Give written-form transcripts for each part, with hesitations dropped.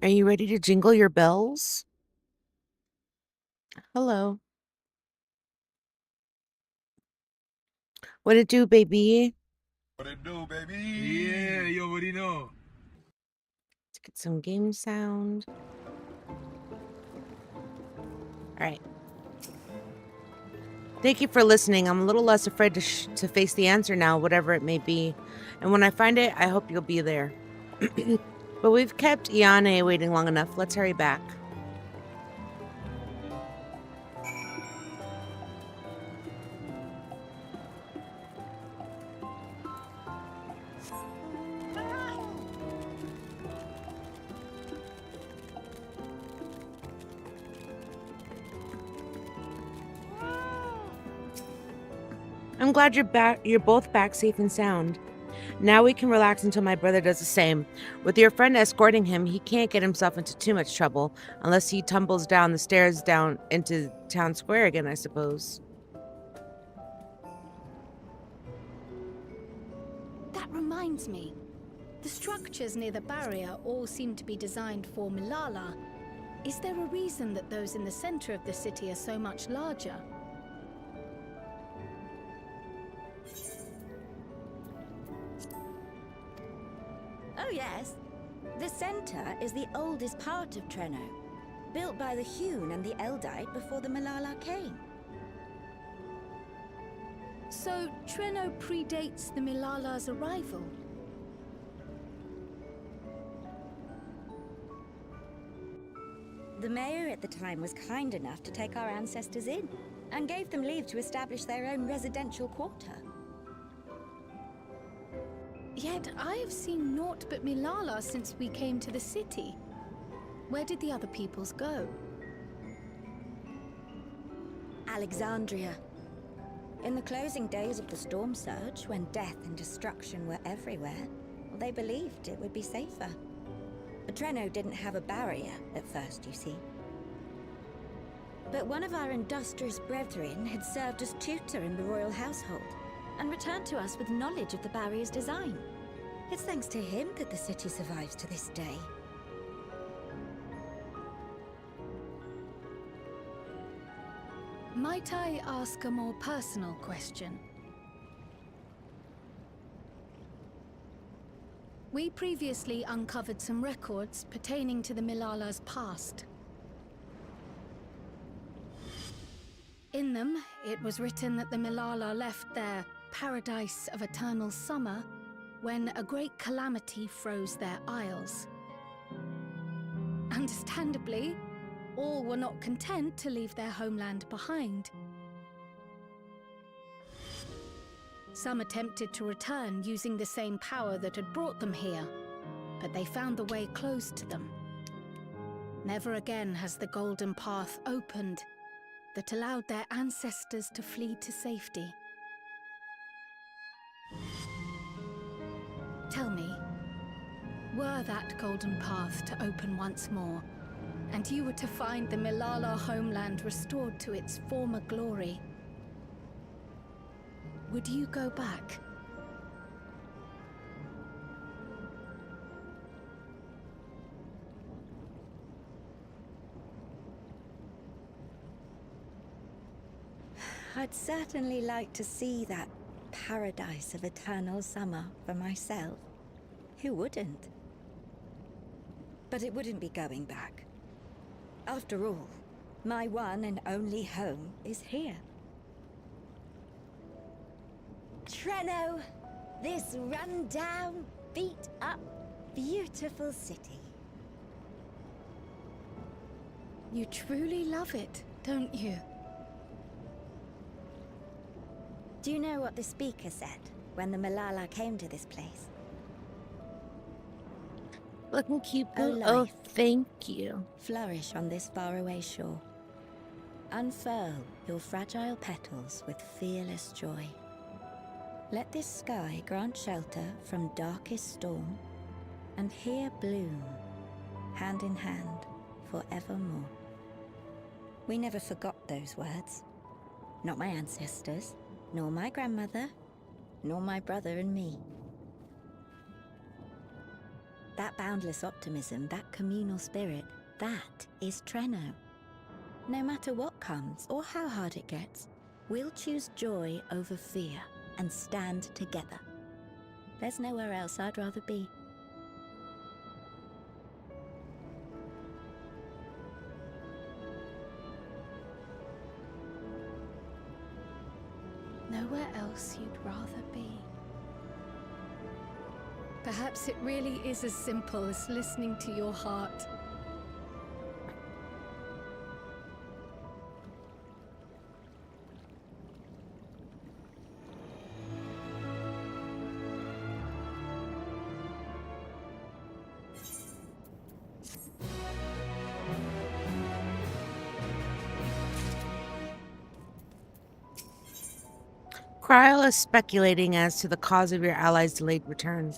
Are you ready to jingle your bells? Hello. What it do, baby? What it do, baby? Yeah, you already know. Let's get some game sound. All right. Thank you for listening. I'm a little less afraid to face the answer now, whatever it may be. And when I find it, I hope you'll be there. But we've kept Iane waiting long enough. Let's hurry back. I'm glad you're back. You're both back safe and sound. Now we can relax until my brother does the same. With your friend escorting him, he can't get himself into too much trouble unless he tumbles down the stairs down into town square again, I suppose. That reminds me. The structures near the barrier all seem to be designed for Milala. Is there a reason that those in the center of the city are so much larger? Oh yes. The centre is the oldest part of Treno, built by the Hune and the Eldite before the Malala came. So Treno predates the Milala's arrival? The mayor at the time was kind enough to take our ancestors in, and gave them leave to establish their own residential quarter. Yet I have seen naught but Milala since we came to the city. Where did the other peoples go? Alexandria. In the closing days of the storm surge, when death and destruction were everywhere, they believed it would be safer. Treno didn't have a barrier at first, you see. But one of our industrious brethren had served as tutor in the royal household, and returned to us with knowledge of the barrier's design. It's thanks to him that the city survives to this day. Might I ask a more personal question? We previously uncovered some records pertaining to the Milala's past. In them, it was written that the Milala left their paradise of eternal summer when a great calamity froze their isles. Understandably, all were not content to leave their homeland behind. Some attempted to return using the same power that had brought them here, but they found the way closed to them. Never again has the golden path opened that allowed their ancestors to flee to safety. Tell me, were that golden path to open once more, and you were to find the Milala homeland restored to its former glory, would you go back? I'd certainly like to see that paradise of eternal summer for myself. Who wouldn't? But it wouldn't be going back. After all, my one and only home is here. Treno, this run-down, beat-up, beautiful city. You truly love it, don't you? Do you know what the speaker said when the Malala came to this place? Looking cute. Oh, Oh, life. thank you. Flourish on this faraway shore. Unfurl your fragile petals with fearless joy. Let this sky grant shelter from darkest storm, and here bloom, hand in hand, forevermore. We never forgot those words. Not my ancestors, nor my grandmother, nor my brother and me. That boundless optimism, that communal spirit, that is Treno. No matter what comes or how hard it gets, we'll choose joy over fear and stand together. There's nowhere else I'd rather be. Nowhere else you'd rather be. Perhaps it really is as simple as listening to your heart. Kryl is speculating as to the cause of your allies' delayed return.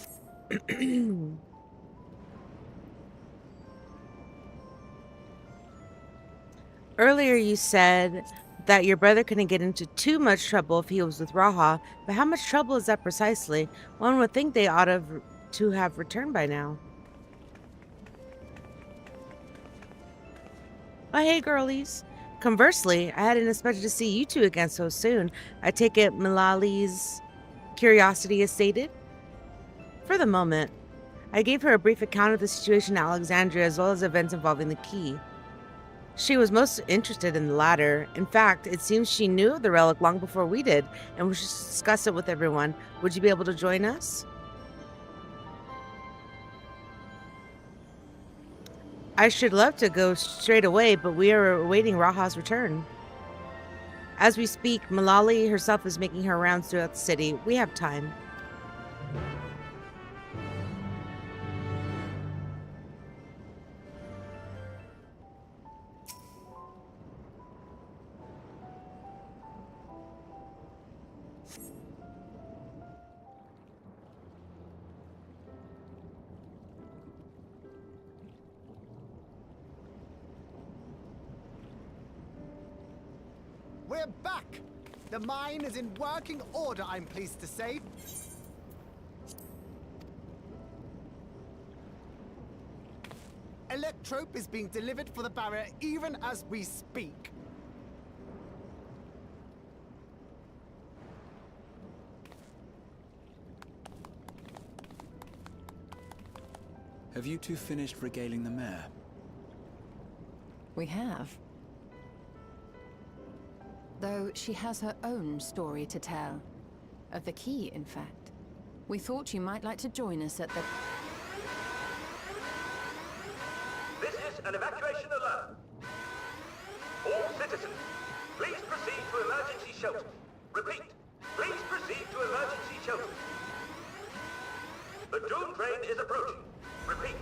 Earlier you said that your brother couldn't get into too much trouble if he was with Raha, but how much trouble is that precisely? One would think they ought to have returned by now. Oh, hey, girlies. Conversely, I hadn't expected to see you two again so soon. I take it Malali's curiosity is sated? For the moment. I gave her a brief account of the situation in Alexandria as well as events involving the key. She was most interested in the latter. In fact, it seems she knew of the relic long before we did, and we should discuss it with everyone. Would you be able to join us? I should love to go straight away, but we are awaiting Raha's return. As we speak, Malali herself is making her rounds throughout the city. We have time. We're back! The mine is in working order, I'm pleased to say. Electrope is being delivered for the barrier even as we speak. Have you two finished regaling the mayor? We have. Though she has her own story to tell. Of the key, in fact. We thought you might like to join us at the... This is an evacuation alert. All citizens, please proceed to emergency shelters. Repeat, please proceed to emergency shelters. The doom train is approaching. Repeat,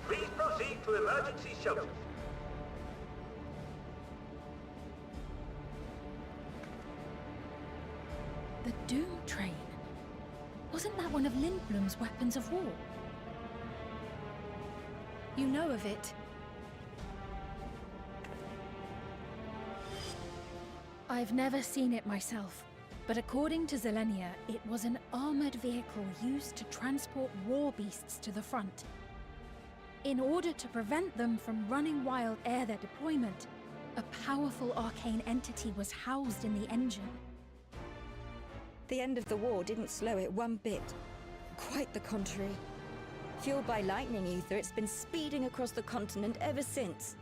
please proceed to emergency shelters. The Doom Train? Wasn't that one of Lindblom's weapons of war? You know of it. I've never seen it myself, but according to Zelenia, it was an armored vehicle used to transport war beasts to the front. In order to prevent them from running wild ere their deployment, a powerful arcane entity was housed in the engine. The end of the war didn't slow it one bit. Quite the contrary. Fueled by lightning ether, it's been speeding across the continent ever since.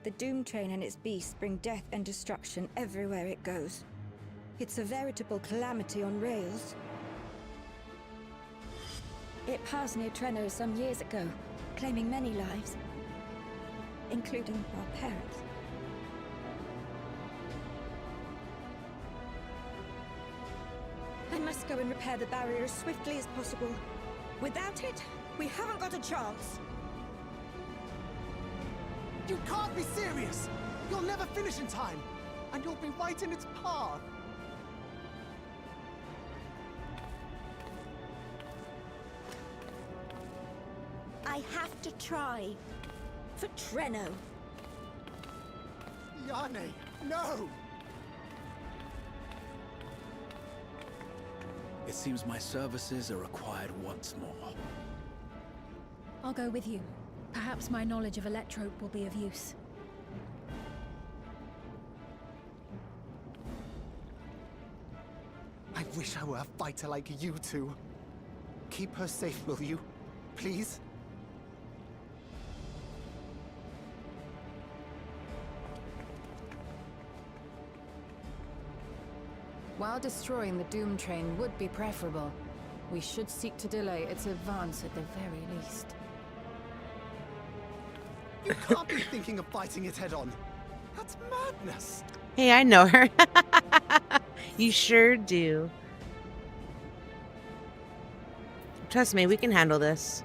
The Doom Train and its beasts bring death and destruction everywhere it goes. It's a veritable calamity on rails. It passed near Treno some years ago, claiming many lives, including our parents. I must go and repair the barrier as swiftly as possible. Without it, we haven't got a chance. You can't be serious! You'll never finish in time, and you'll be right in its path. I have to try. For Treno. Yane, no! It seems my services are required once more. I'll go with you. Perhaps my knowledge of Electrope will be of use. I wish I were a fighter like you two. Keep her safe, will you? Please? While destroying the Doom Train would be preferable, we should seek to delay its advance at the very least. You can't be thinking of fighting it head-on. That's madness. Hey, I know her. You sure do. Trust me, we can handle this.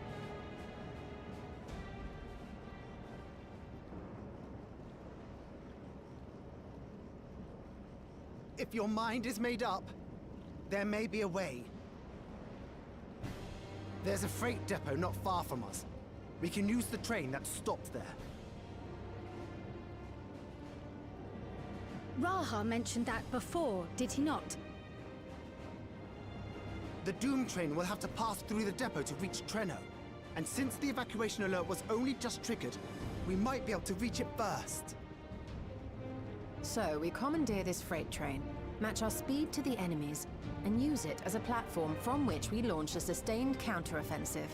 If your mind is made up, there may be a way. There's a freight depot not far from us. We can use the train that stopped there. Raha mentioned that before, did he not? The Doom Train will have to pass through the depot to reach Treno. And since the evacuation alert was only just triggered, we might be able to reach it first. So, we commandeer this freight train, match our speed to the enemy's, and use it as a platform from which we launch a sustained counteroffensive.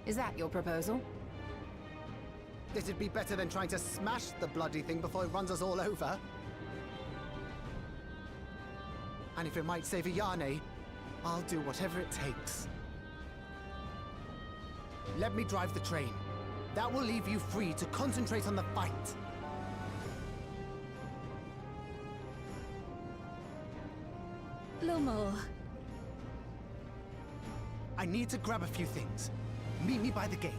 Is that your proposal? This'd be better than trying to smash the bloody thing before it runs us all over. And if it might save Ayane, I'll do whatever it takes. Let me drive the train. That will leave you free to concentrate on the fight. Lumel. I need to grab a few things. Meet me by the gate.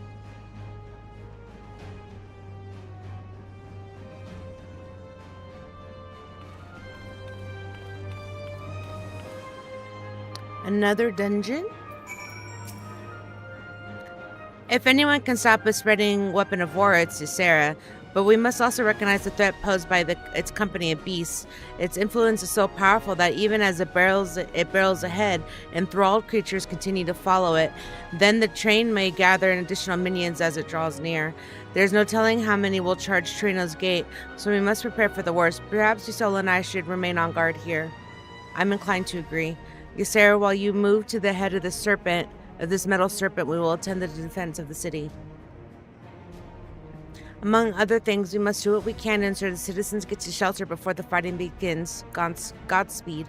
Another dungeon? If anyone can stop us spreading weapon of war, it's Ysera. But we must also recognize the threat posed by its company of beasts. Its influence is so powerful that even as it barrels ahead, enthralled creatures continue to follow it. Then the train may gather in additional minions as it draws near. There's no telling how many will charge Treno's gate, so we must prepare for the worst. Perhaps Ysola and I should remain on guard here. I'm inclined to agree. Ysera, while you move to the head of this metal serpent, we will attend to the defense of the city. Among other things, we must do what we can to ensure the citizens get to shelter before the fighting begins. Godspeed.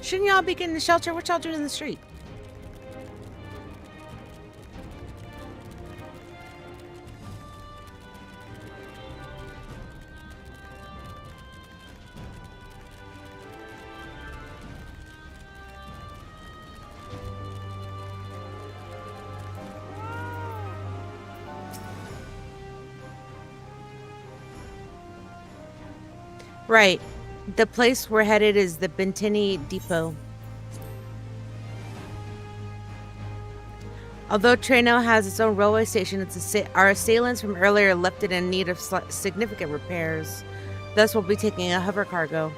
Shouldn't y'all be getting the shelter? What y'all doing in the street? Right. The place we're headed is the Bentini Depot. Although Treno has its own railway station, our assailants from earlier left it in need of significant repairs. Thus, we'll be taking a hover cargo.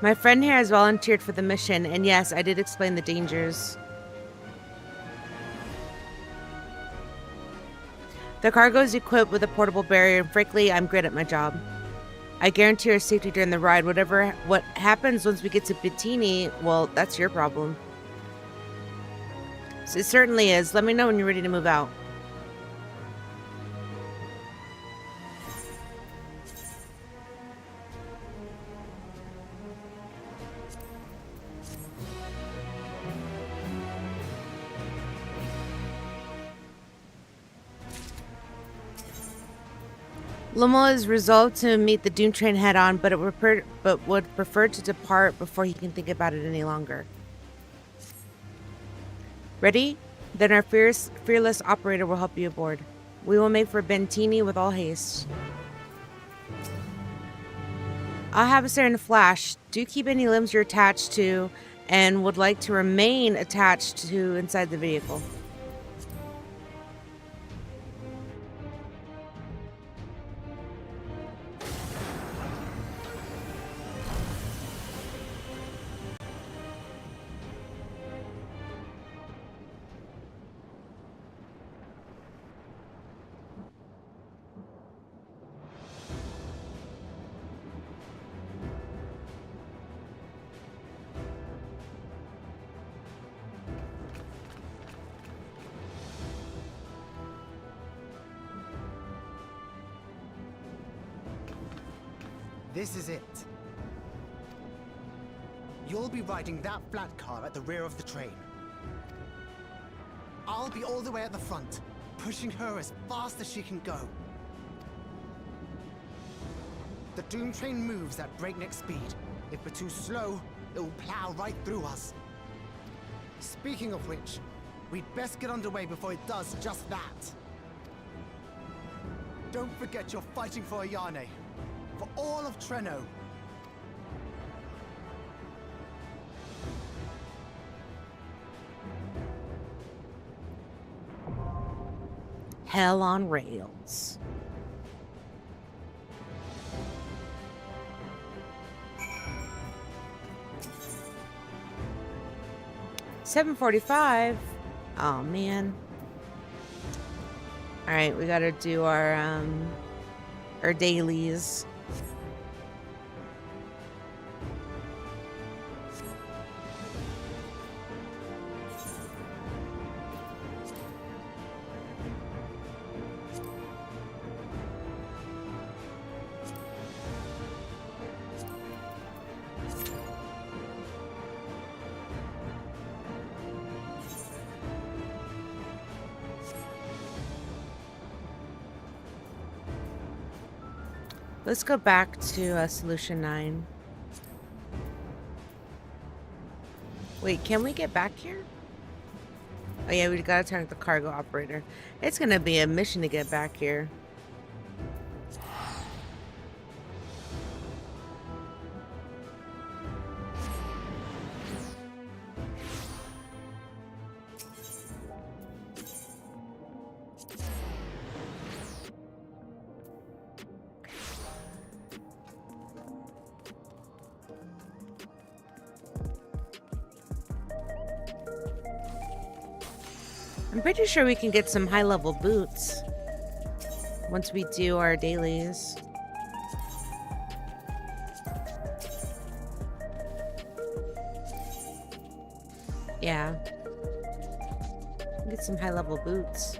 My friend here has volunteered for the mission, and yes, I did explain the dangers. The cargo is equipped with a portable barrier, and frankly, I'm great at my job. I guarantee our safety during the ride. What happens once we get to Bettini, well, that's your problem. So it certainly is. Let me know when you're ready to move out. Lomo is resolved to meet the Doom Train head-on, but would prefer to depart before he can think about it any longer. Ready? Then our fearless operator will help you aboard. We will make for Bentini with all haste. I'll have us there in a flash. Do keep any limbs you're attached to and would like to remain attached to inside the vehicle. This is it. You'll be riding that flat car at the rear of the train. I'll be all the way at the front, pushing her as fast as she can go. The Doom Train moves at breakneck speed. If we're too slow, it will plow right through us. Speaking of which, we'd best get underway before it does just that. Don't forget you're fighting for Ayane. For all of Treno. Hell on rails. $7:45. Oh man. All right, we gotta do our dailies. Let's go back to solution 9. Wait, can we get back here? Oh yeah, we gotta turn the cargo operator. It's gonna be a mission to get back here. I'm pretty sure we can get some high-level boots once we do our dailies. Yeah. Get some high-level boots.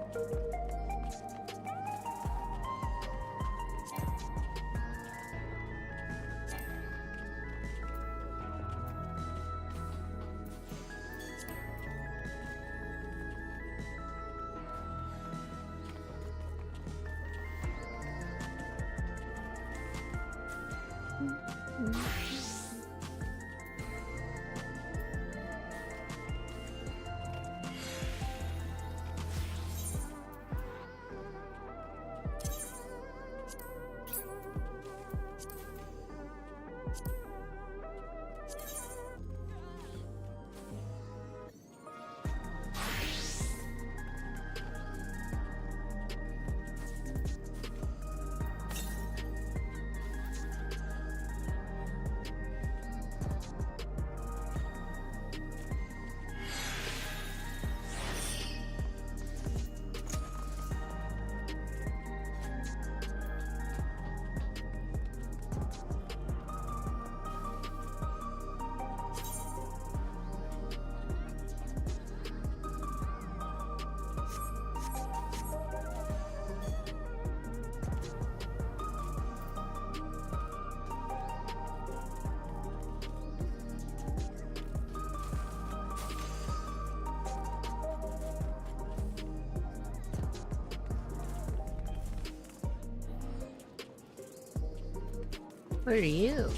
What are you?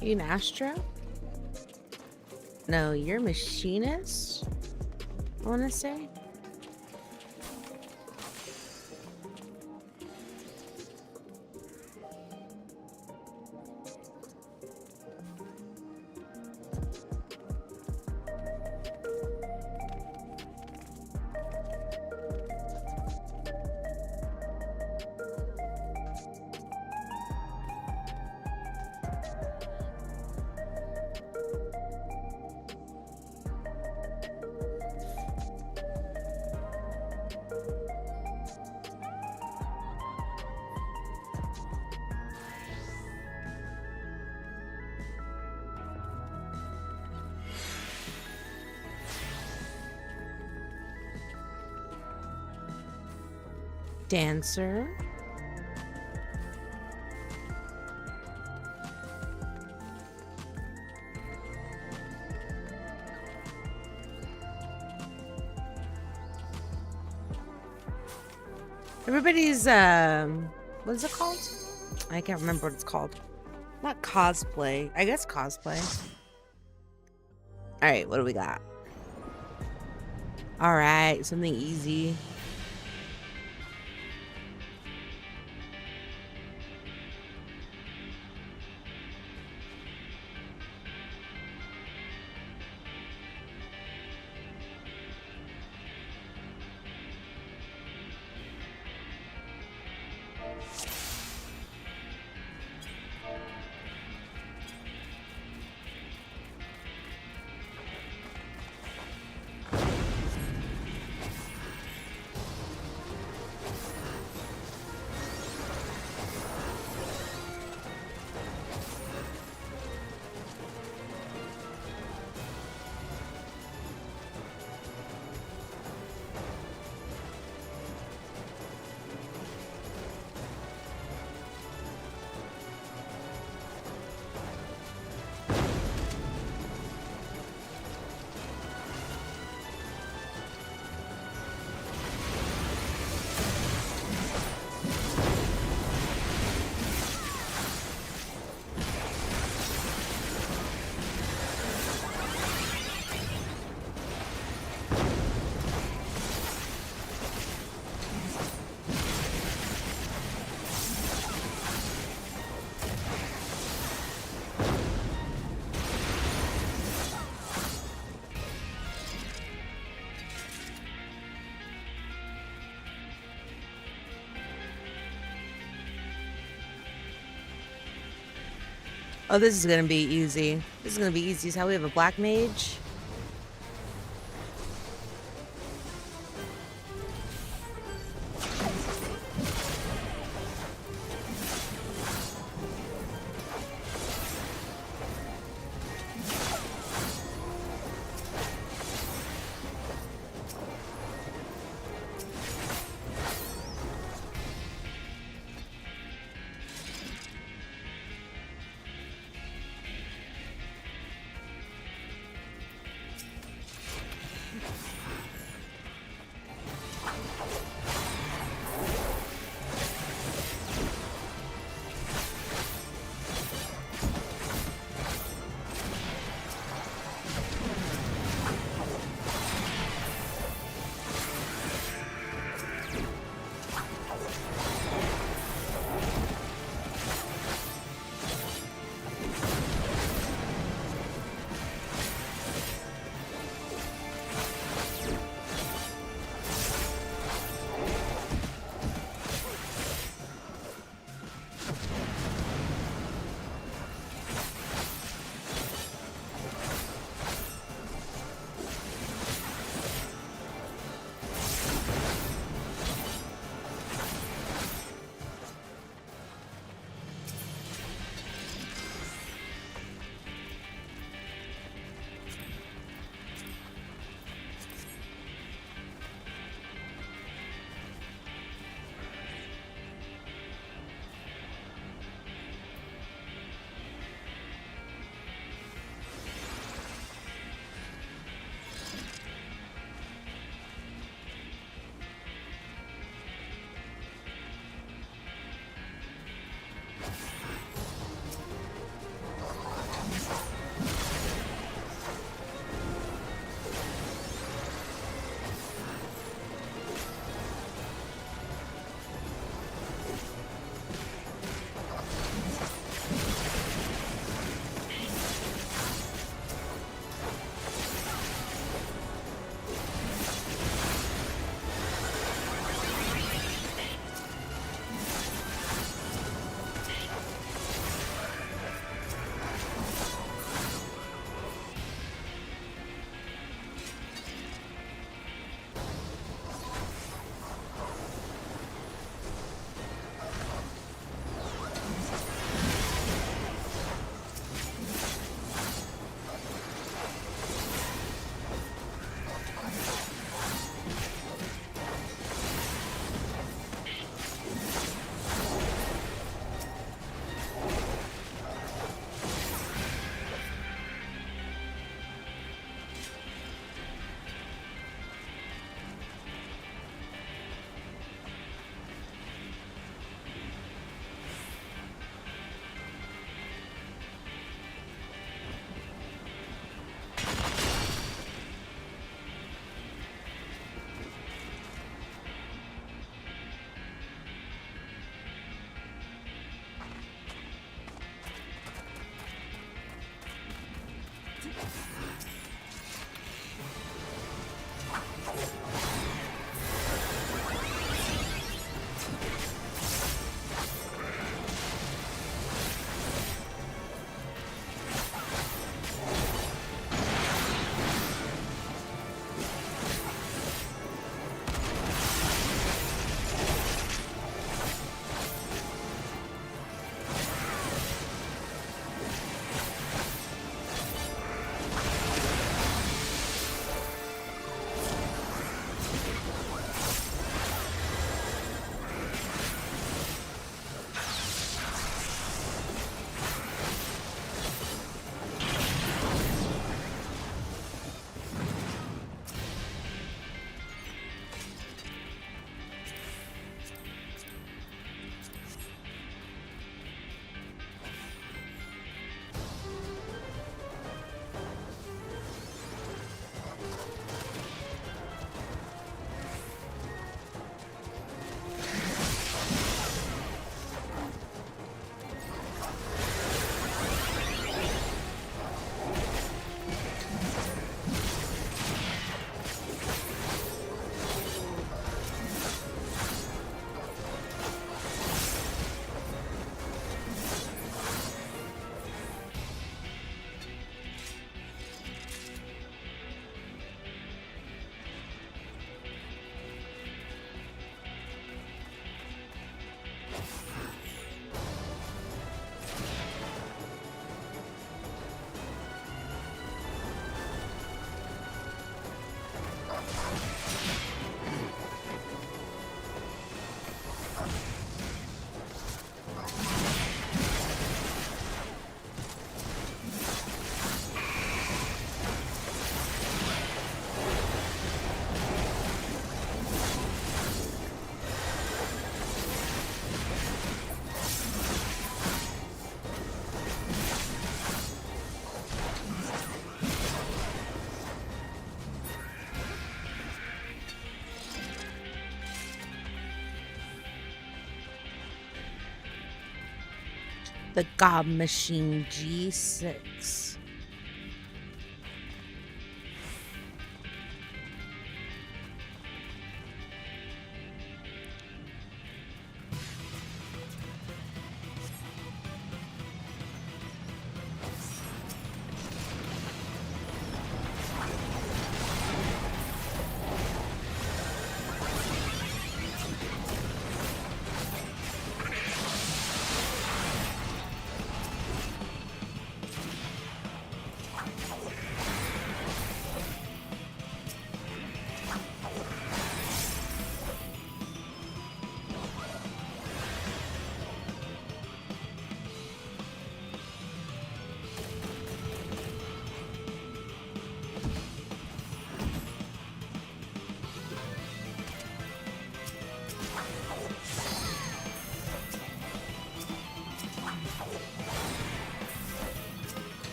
Are you an Astro? No, you're a machinist, I want to say. Dancer. Everybody's what is it called? I can't remember what it's called. Not cosplay. I guess cosplay. All right, what do we got? All right, something easy. Oh, this is gonna be easy. This is gonna be easy. Is how we have a black mage. The God Machine G6.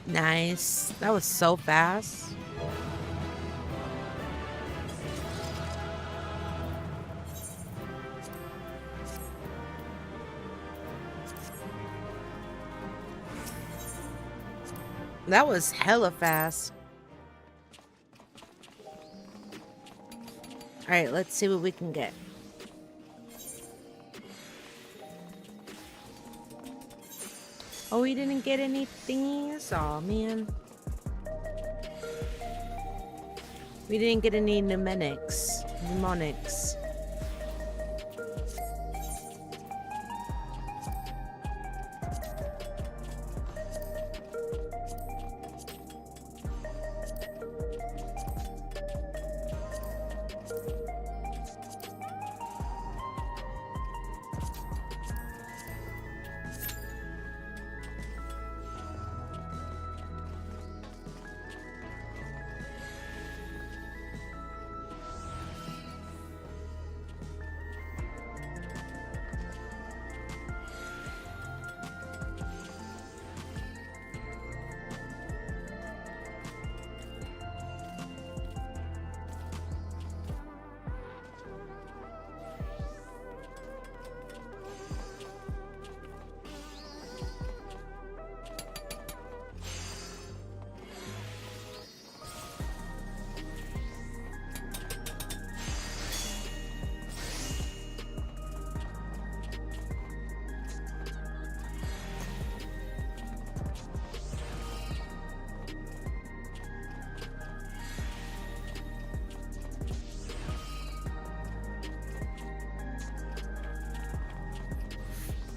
Nice. That was so fast. That was hella fast. All right, let's see what we can get. Oh, we didn't get any thingies? Aw, man. We didn't get any mnemonics.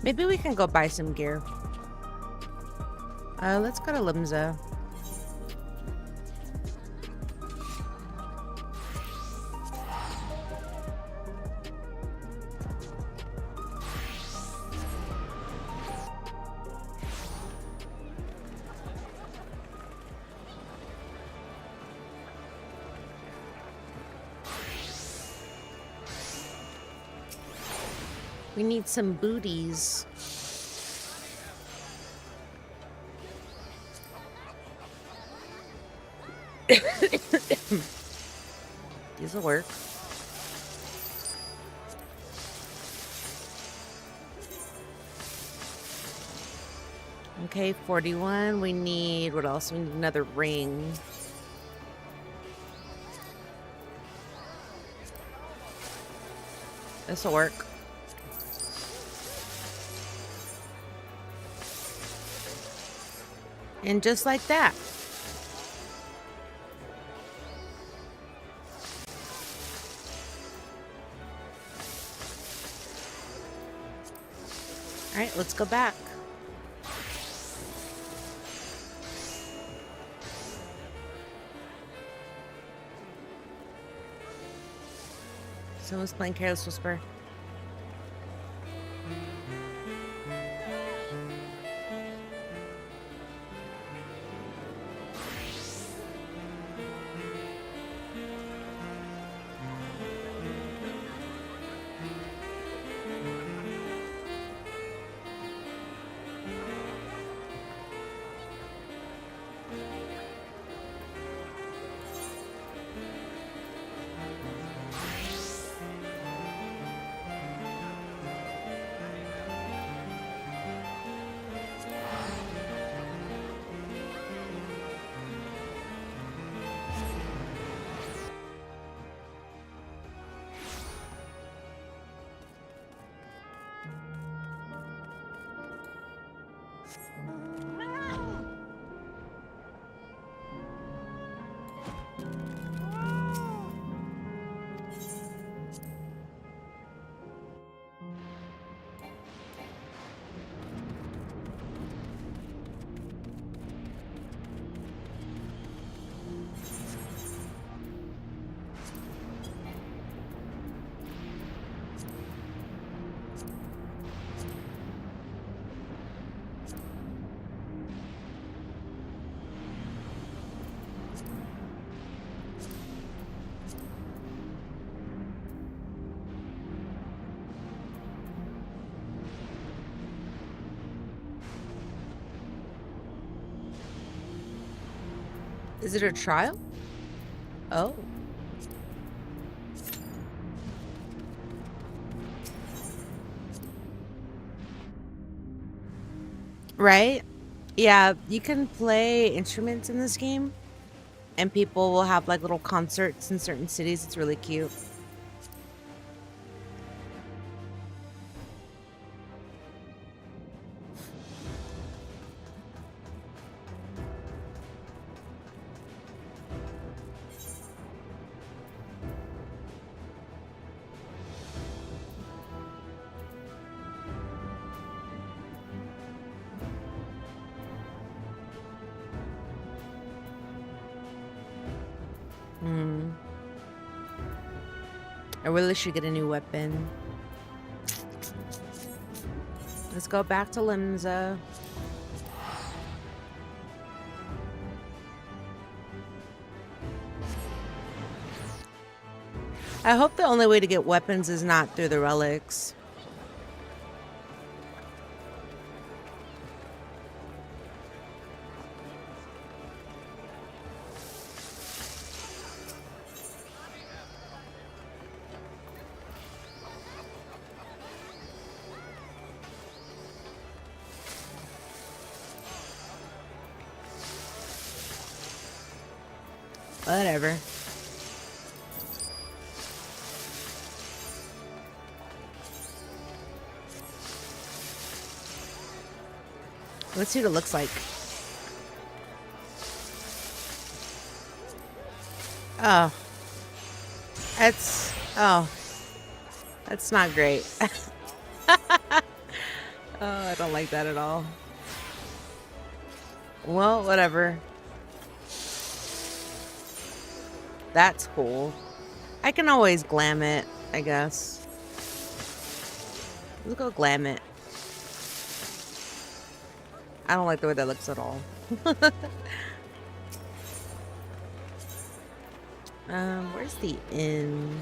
Maybe we can go buy some gear. Let's go to Limza. We need some booties. These will work. Okay, 41. We need, what else? We need another ring. This'll work. And just like that. All right, let's go back. Someone's playing Careless Whisper. Is it a trial? Oh. Right? Yeah, you can play instruments in this game, and people will have like little concerts in certain cities. It's really cute. I really should get a new weapon. Let's go back to Limsa. I hope the only way to get weapons is not through the relics. Whatever. Let's see what it looks like. Oh. That's not great. Oh, I don't like that at all. Well, whatever. That's cool. I can always glam it, I guess. Let's go glam it. I don't like the way that looks at all. Where's the inn?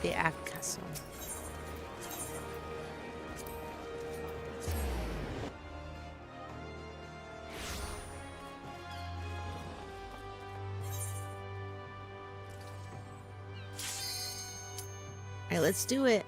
the Act Castle. All right, let's do it.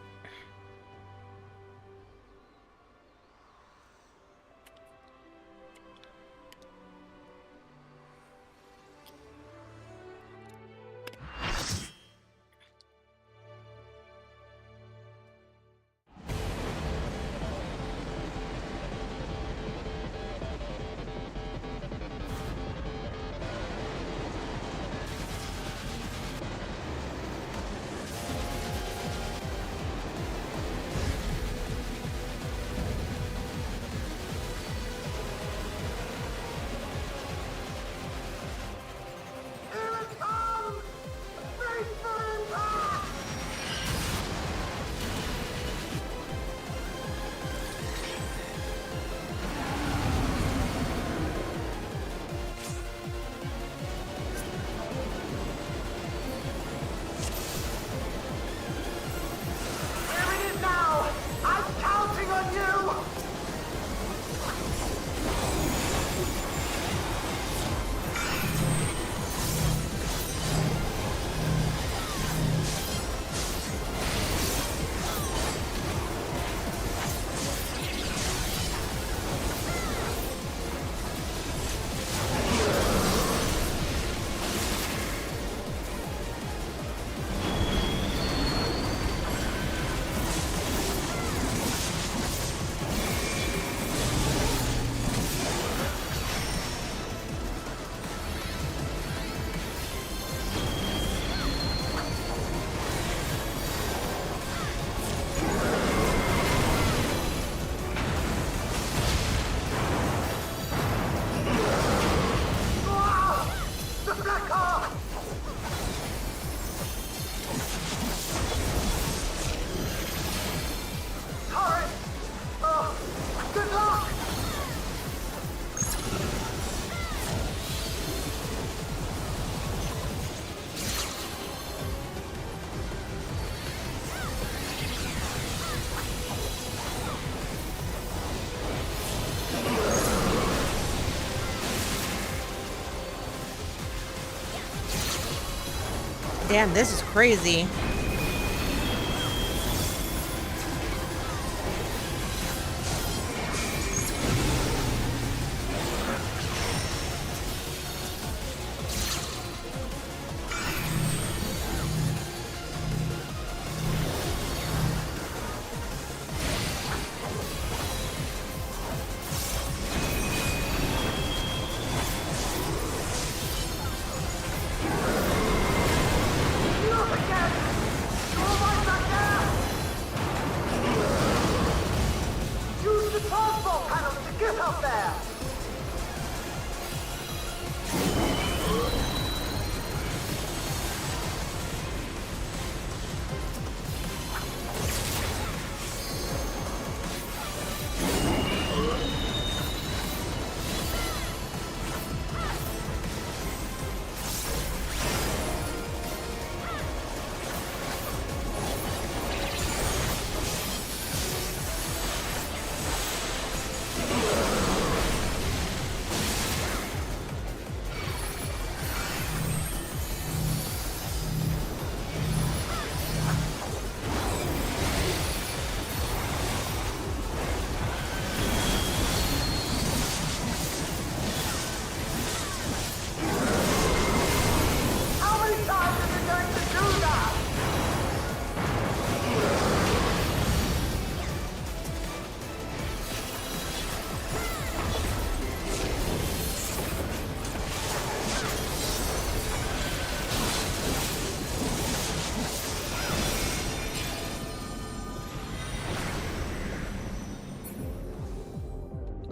Damn, this is crazy.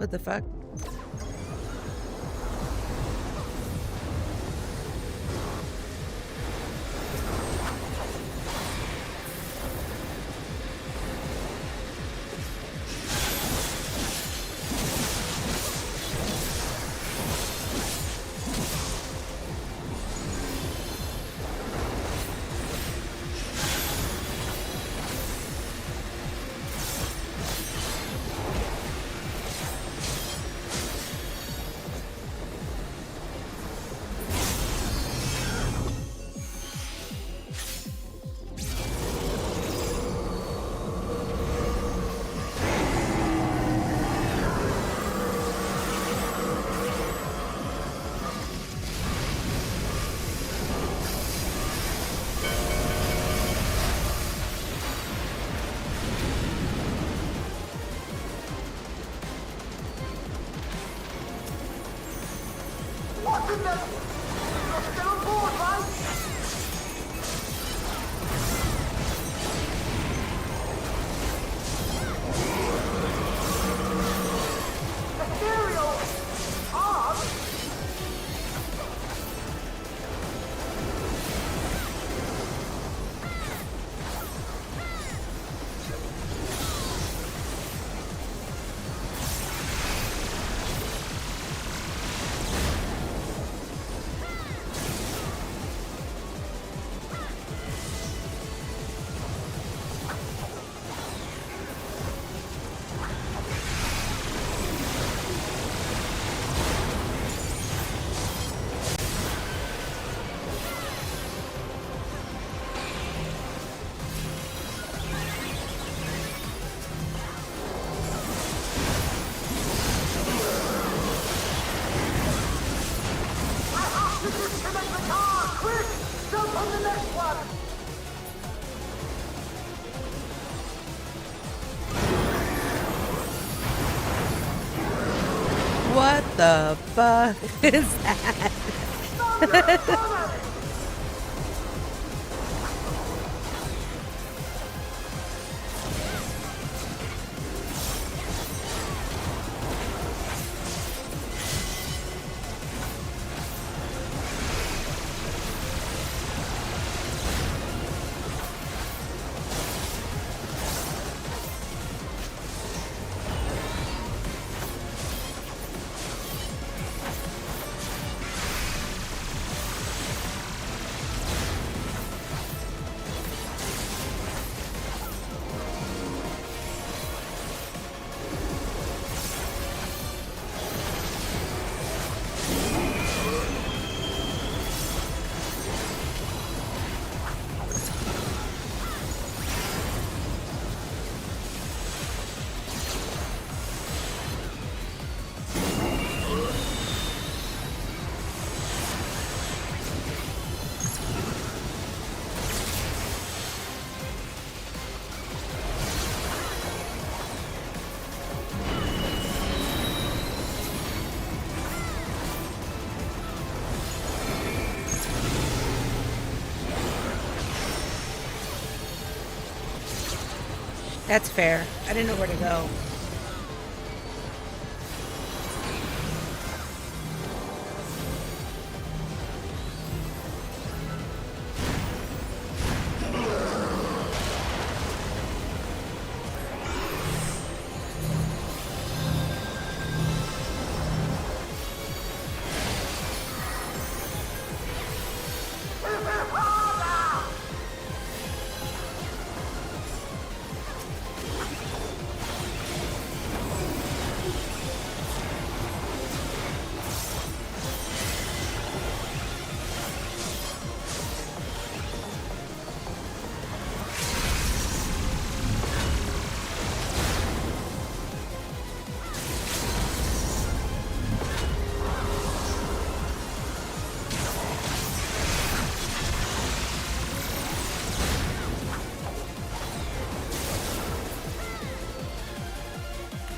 What the fuck? What the fuck is that? That's fair. I didn't know where to go.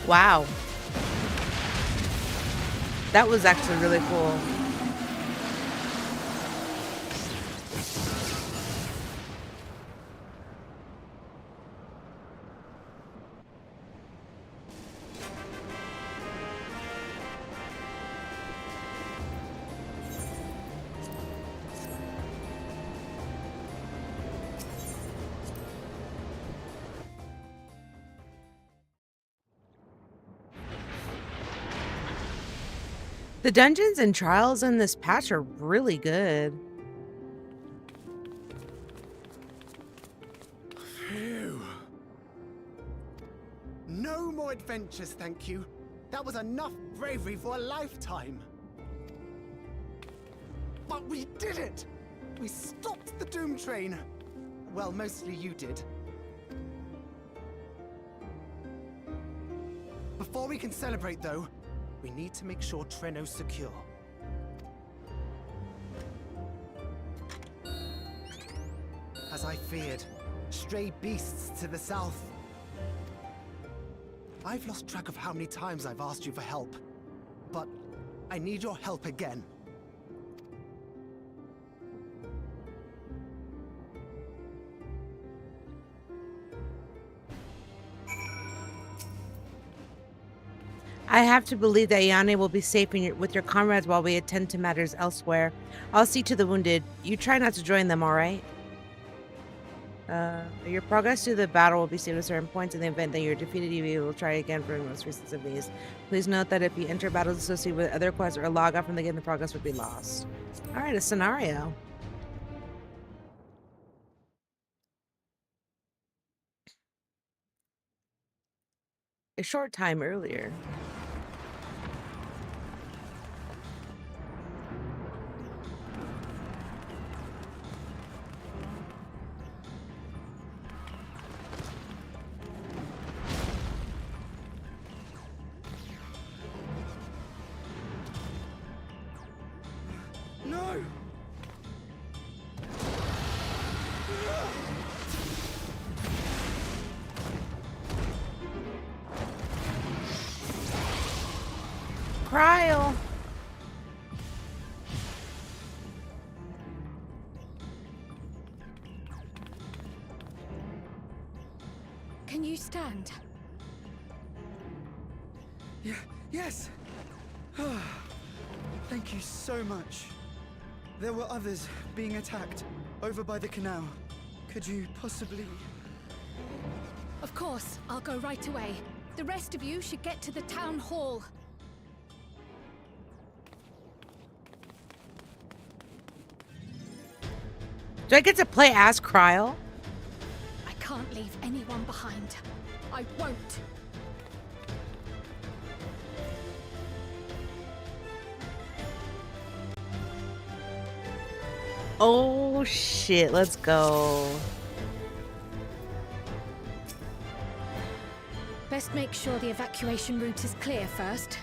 Wow. That was actually really cool. The dungeons and trials in this patch are really good. Phew. No more adventures, thank you. That was enough bravery for a lifetime. But we did it! We stopped the Doom Train. Well, mostly you did. Before we can celebrate, though, we need to make sure Treno's secure. As I feared, stray beasts to the south. I've lost track of how many times I've asked you for help, but I need your help again. I have to believe that Yane will be safe with your comrades while we attend to matters elsewhere. I'll see to the wounded. You try not to join them, all right? Your progress through the battle will be saved at certain points. In the event that you're defeated, you will try again for the most recent of these. Please note that if you enter battles associated with other quests or log out from the game, the progress would be lost. All right, a scenario. A short time earlier. No! Cryo. Can you stand? Yes! Thank you so much. There were others being attacked over by the canal. Could you possibly... Of course, I'll go right away. The rest of you should get to the town hall. Do I get to play as Cryo? I can't leave anyone behind. I won't. Oh shit, let's go. Best make sure the evacuation route is clear first.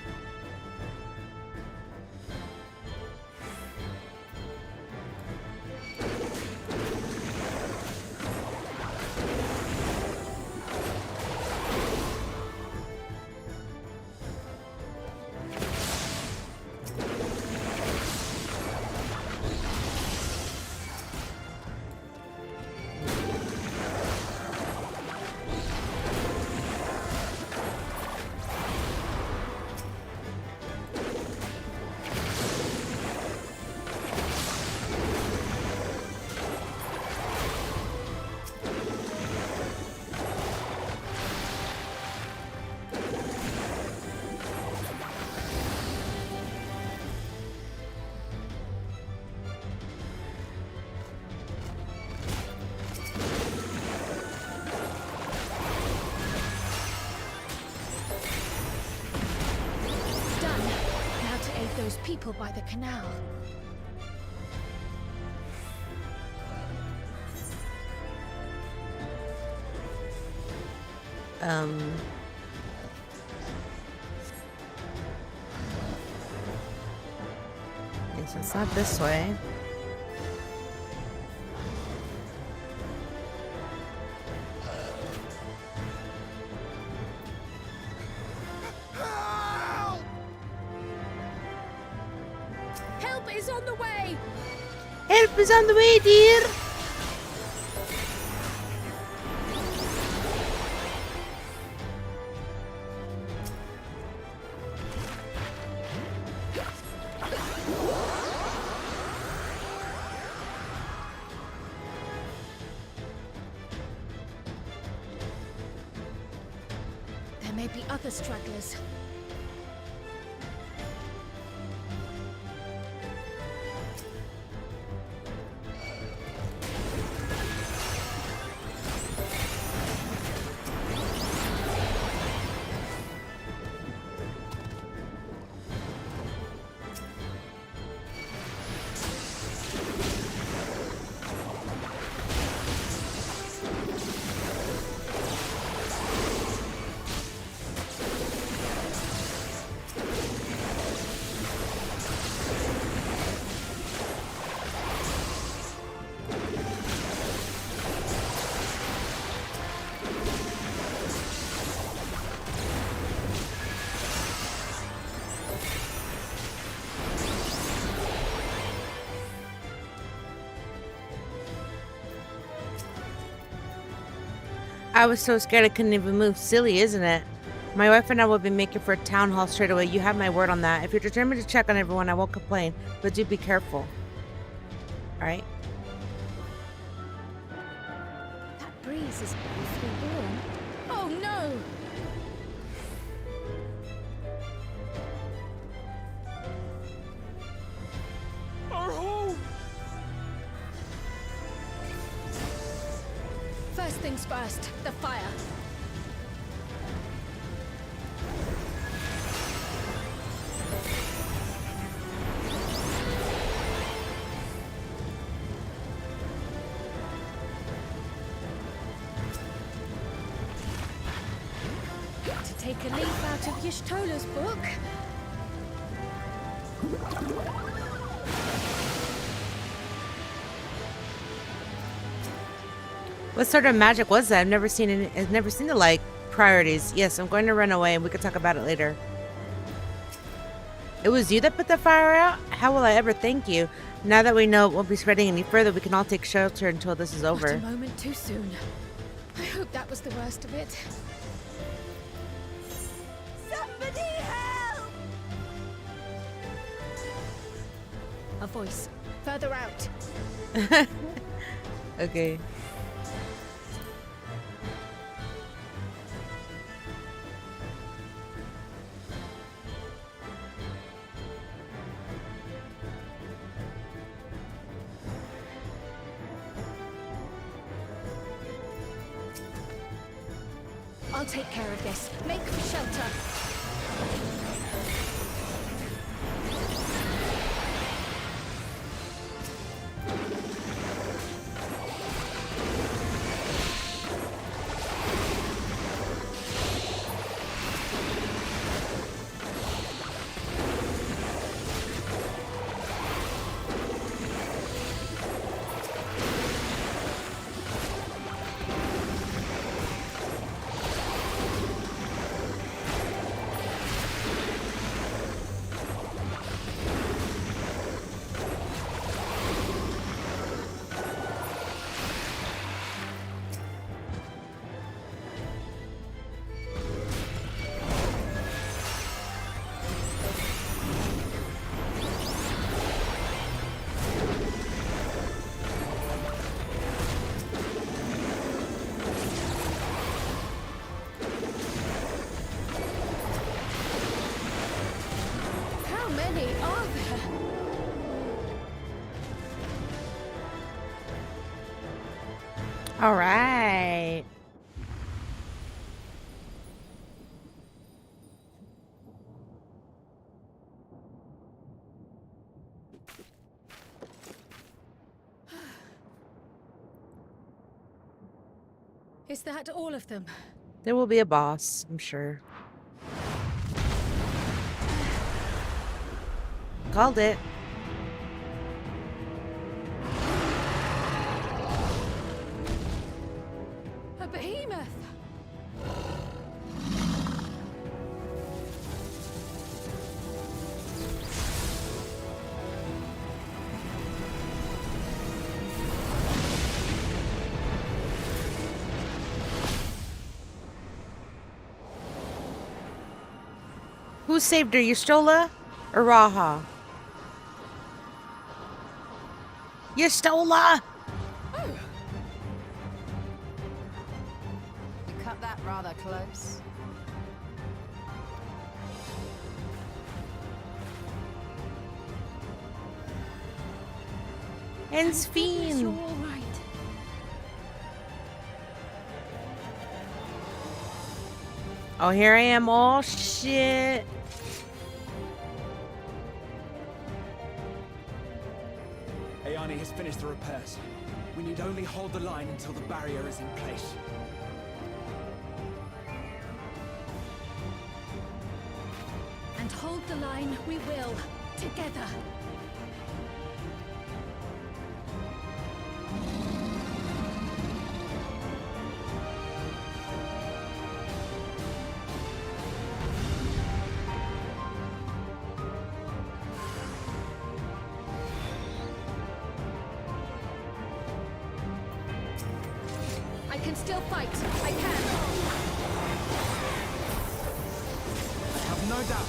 Those people by the canal. Yes, it's not this way. Help is on the way! Help is on the way, dear! There may be other stragglers. I was so scared I couldn't even move. Silly, isn't it? My wife and I will be making for a town hall straight away. You have my word on that. If you're determined to check on everyone, I won't complain. But do be careful. Alright. That breeze is awfully warm. Oh no! Our home! First things first, the fire. To take a leaf out of Y'shtola's book. What sort of magic was that? I've never seen the like priorities. Yes, I'm going to run away and we can talk about it later. It was you that put the fire out? How will I ever thank you? Now that we know it won't be spreading any further, we can all take shelter until this is over. Not a moment too soon. I hope that was the worst of it. Somebody help! A voice. Further out. Okay. I'll take care of this. Make for shelter. How many are there? All right. Is that all of them? There will be a boss, I'm sure. Called it. A behemoth! Who saved her, Y'shtola or Raha? Y'shtola! You cut that rather close. And You're Sphene. all right. Oh, here I am. Oh, shit. Ayani has finished the repairs. We need only hold the line until the barrier is in place. And hold the line we will, together. I can still fight. I can. No doubt.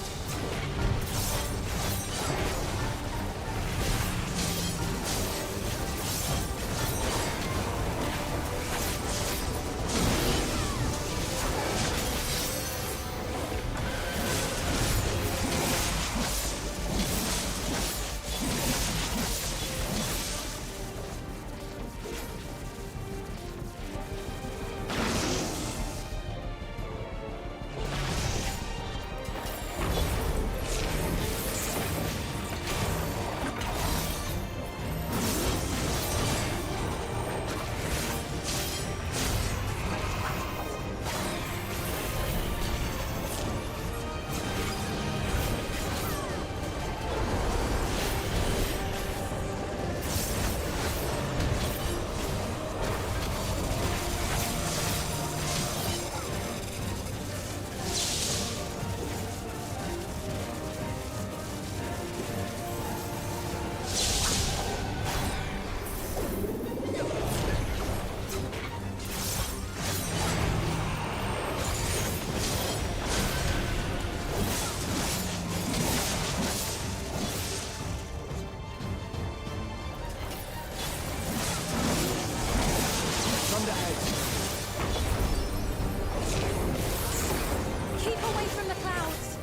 Keep away from the clouds.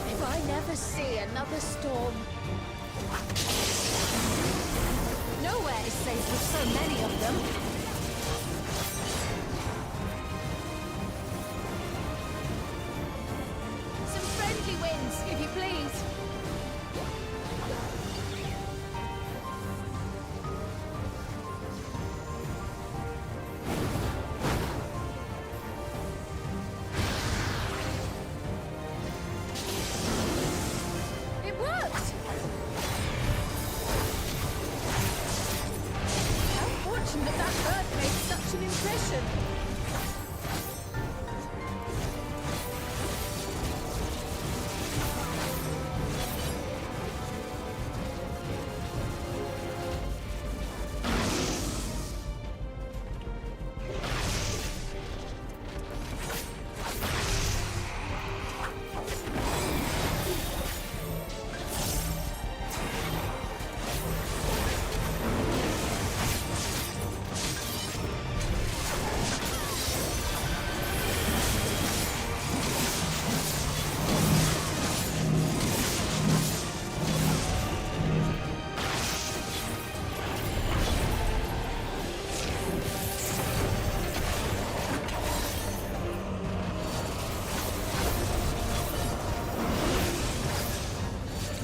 If I never see another storm. Nowhere is safe with so many of them. Some friendly winds, if you please. It worked! How fortunate that bird made such an impression.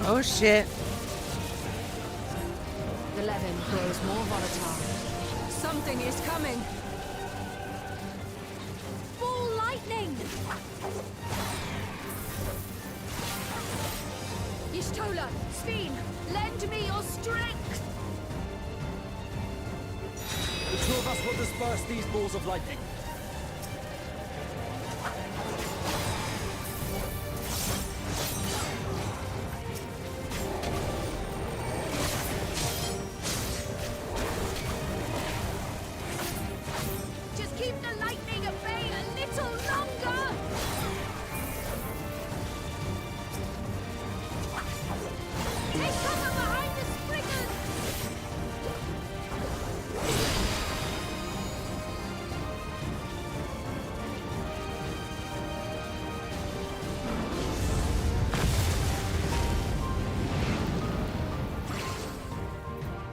Oh shit. The levin grows more volatile. Something is coming. Full lightning! Yishtola, Sveen, lend me your strength! The two of us will disperse these balls of lightning. Just keep the lightning at bay a little longer! Take cover behind the springers!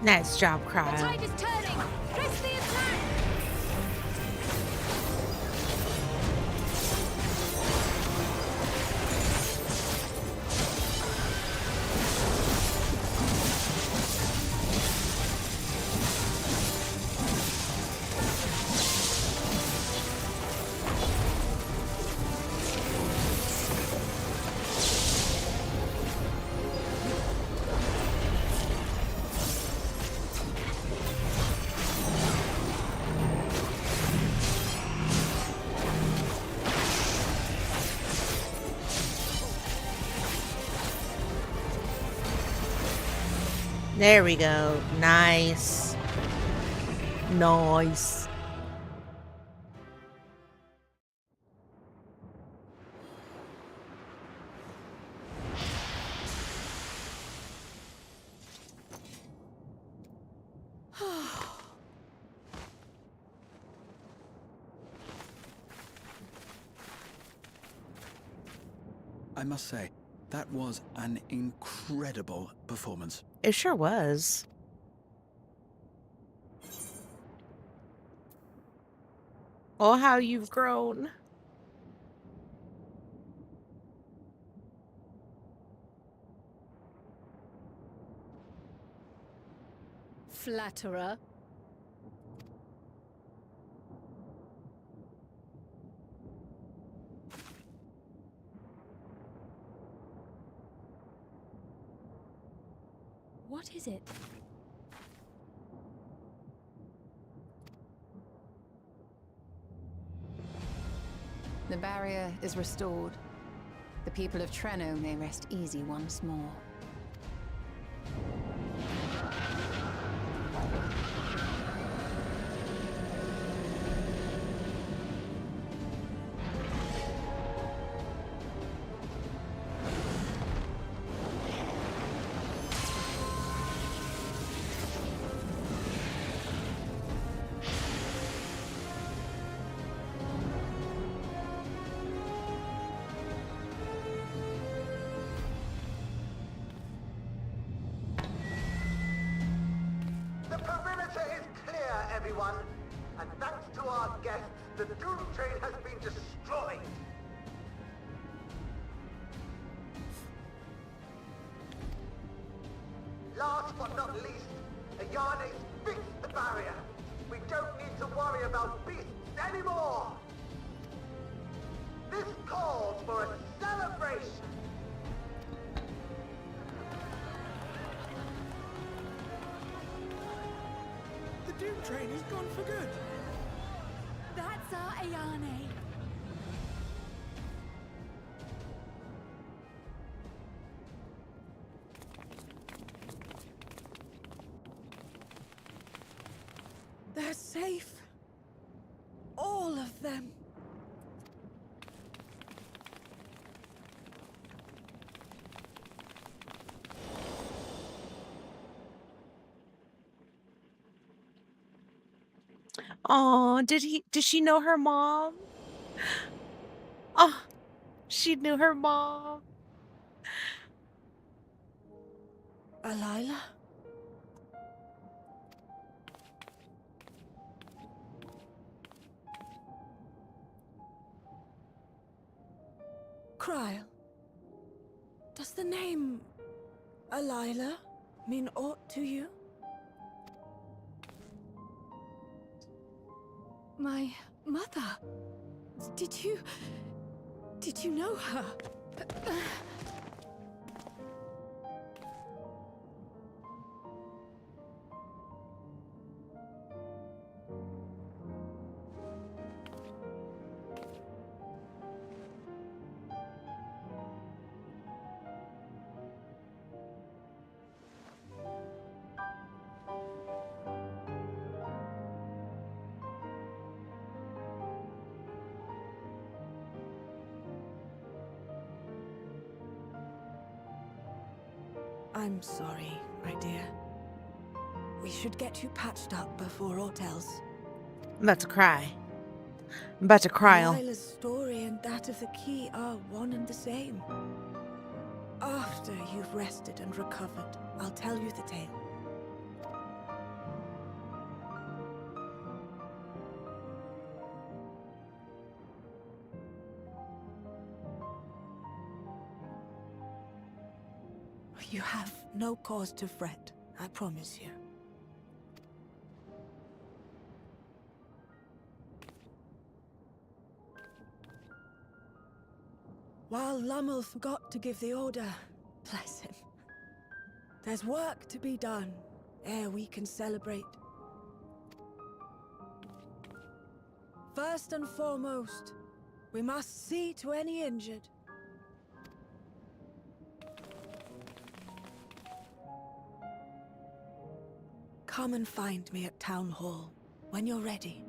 Nice job, The Cryo. tide is turning! Press the attack! There we go. Nice. Nice. I must say, that was an incredible performance. It sure was. Oh, how you've grown. Flatterer. What is it? The barrier is restored. The people of Treno may rest easy once more. The perimeter is clear, everyone. And thanks to our guests, the Doom Train has been destroyed. Last but not least, Ayane's fixed the barrier. We don't need to worry about beasts anymore. This calls for a celebration. The Doom Train is gone for good. That's our Ayane. They're safe. All of them. Oh, did she know her mom? Oh, she knew her mom. Alila? Kryl. Does the name Alila mean aught to you? My mother. Did you know her? I'm sorry, my dear. We should get you patched up before aught else. I'm about to cry. I'm about to cry. Lila's story and that of the key are one and the same. After you've rested and recovered, I'll tell you the tale. You have no cause to fret, I promise you. While Lummel forgot to give the order, bless him, there's work to be done ere we can celebrate. First and foremost, we must see to any injured. Come and find me at Town Hall. when you're ready.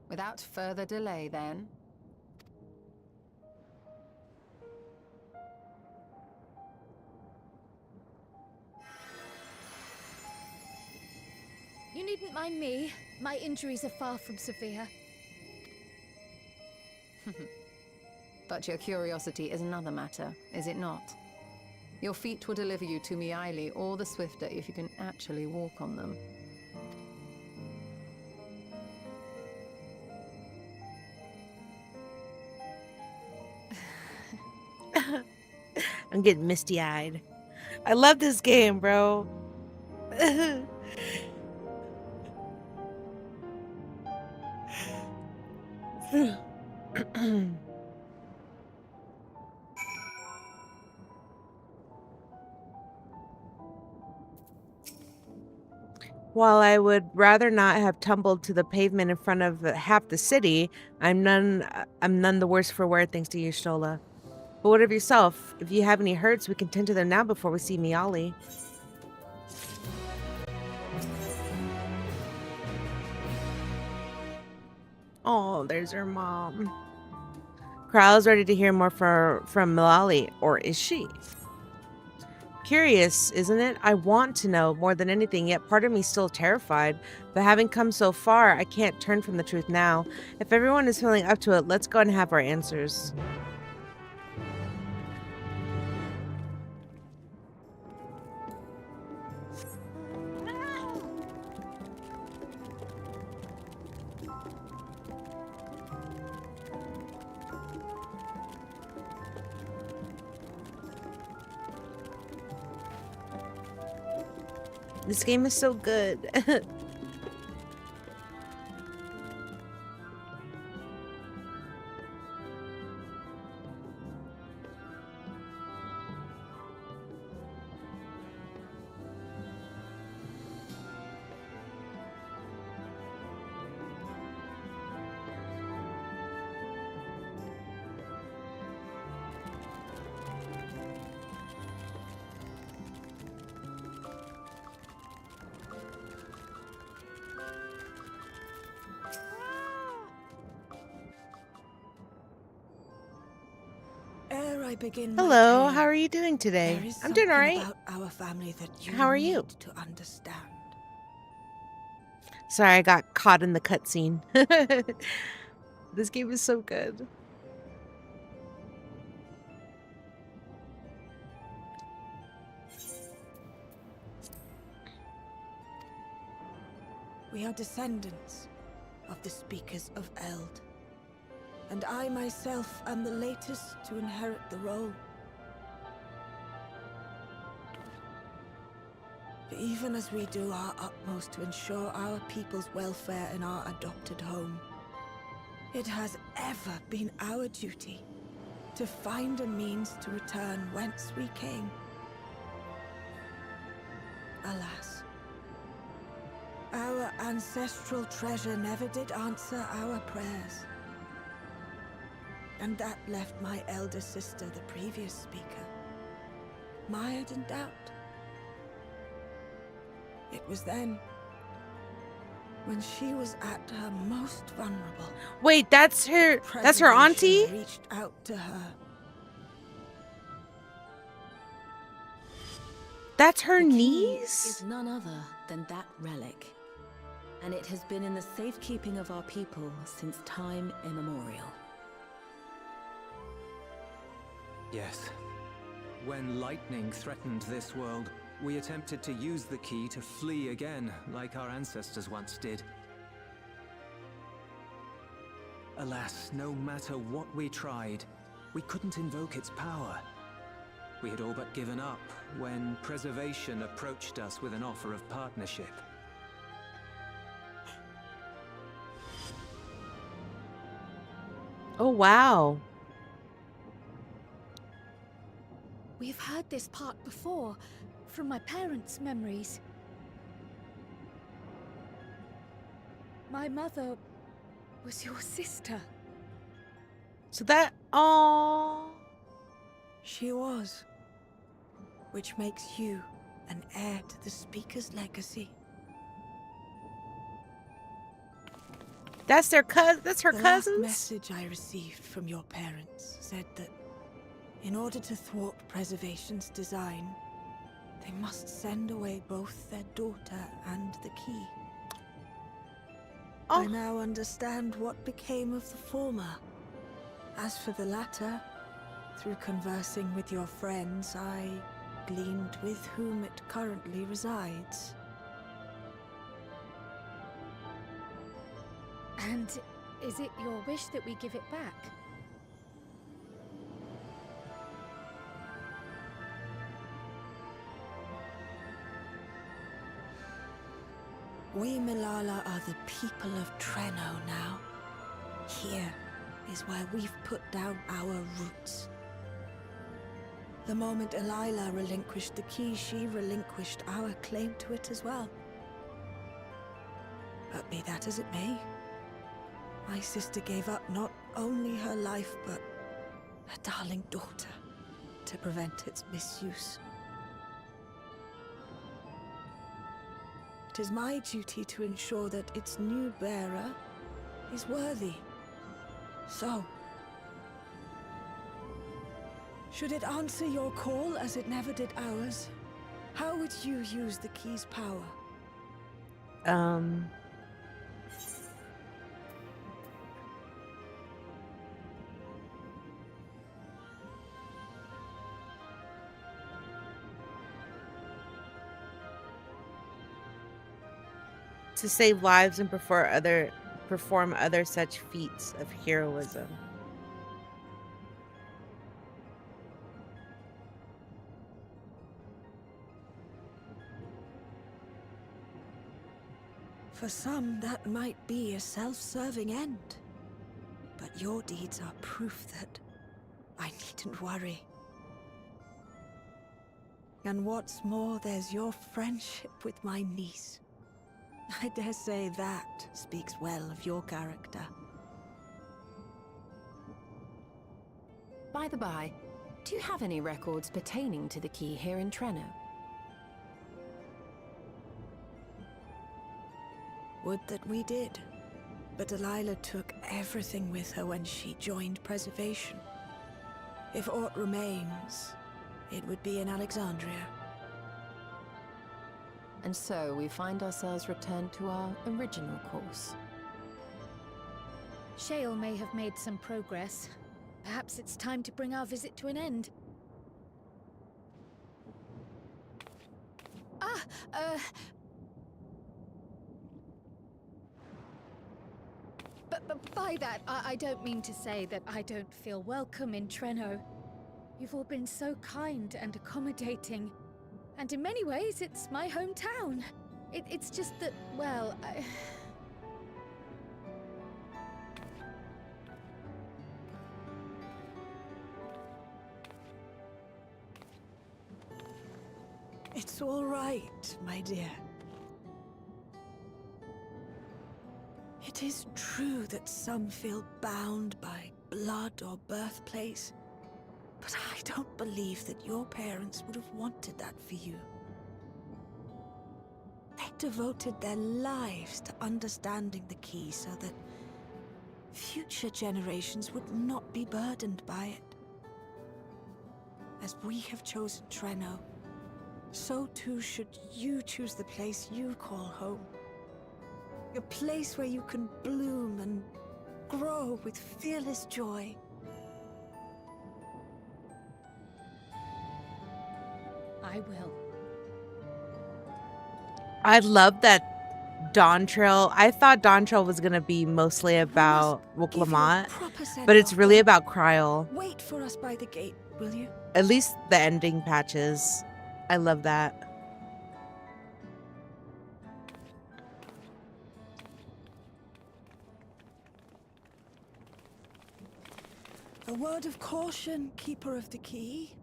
Without further delay, then. You needn't mind me. My injuries are far from severe. But your curiosity is another matter, is it not? Your feet will deliver you to Miaili all the swifter if you can actually walk on them. I'm getting misty-eyed. I love this game, bro. While I would rather not have tumbled to the pavement in front of half the city, I'm none the worse for wear, thanks to you, Shola. But what of yourself? If you have any hurts, we can tend to them now before we see Miaili. Oh, there's her mom. Kral's ready to hear more from Miaili, or is she? Curious, isn't it? I want to know more than anything, yet part of me is still terrified. But having come so far, I can't turn from the truth now. If everyone is feeling up to it, let's go and have our answers. This game is so good. I begin my Hello, tale, how are you doing today? there is I'm doing all something right. about our family that you How are you? need to understand. Sorry, I got caught in the cutscene. This game is so good. We are descendants of the speakers of Eld, and I myself am the latest to inherit the role. Even as we do our utmost to ensure our people's welfare in our adopted home, it has ever been our duty to find a means to return whence we came. Alas, our ancestral treasure never did answer our prayers. And that left my elder sister, the previous speaker, mired in doubt. It was then, when she was at her most vulnerable. Wait, that's her auntie? Reached out to her. That's her The key niece? is none other than that relic, and it has been in the safekeeping of our people since time immemorial. Yes. When lightning threatened this world, we attempted to use the key to flee again, like our ancestors once did. Alas, no matter what we tried, we couldn't invoke its power. We had all but given up when Preservation approached us with an offer of partnership. Oh, wow. We've heard this part before, from my parents' memories. My mother was your sister. So that, oh, She was. Which makes you an heir to the Speaker's legacy. That's their That's her The cousins. last message I received from your parents said that in order to thwart Preservation's design, they must send away both their daughter and the key. I now understand what became of the former. As for the latter, through conversing with your friends, I gleaned with whom it currently resides. And is it your wish that we give it back? We Milala are the people of Treno now. Here is where we've put down our roots. The moment Elila relinquished the key, she relinquished our claim to it as well. But be that as it may, my sister gave up not only her life, but her darling daughter to prevent its misuse. It is my duty to ensure that its new bearer is worthy. So, should it answer your call as it never did ours, how would you use the key's power? To save lives and perform other such feats of heroism. For some, that might be a self-serving end. But your deeds are proof that I needn't worry. And what's more, there's your friendship with my niece. I dare say that speaks well of your character. By the by, do you have any records pertaining to the key here in Treno? Would that we did. But Delilah took everything with her when she joined Preservation. If aught remains, it would be in Alexandria. And so we find ourselves returned to our original course. Shale may have made some progress. Perhaps it's time to bring our visit to an end. But by that, I don't mean to say that I don't feel welcome in Treno. You've all been so kind and accommodating. And in many ways, it's my hometown. It's just that, well, It's all right, my dear. It is true that some feel bound by blood or birthplace, but I don't believe that your parents would have wanted that for you. They devoted their lives to understanding the key so that future generations would not be burdened by it. As we have chosen Treno, so too should you choose the place you call home. A place where you can bloom and grow with fearless joy. I will. I love that Dawn Trail. I thought Dawn Trail was going to be mostly about Wuklamot, but it's really about Kryl. Wait for us by the gate, will you? At least the ending patches. I love that. A word of caution, Keeper of the Key.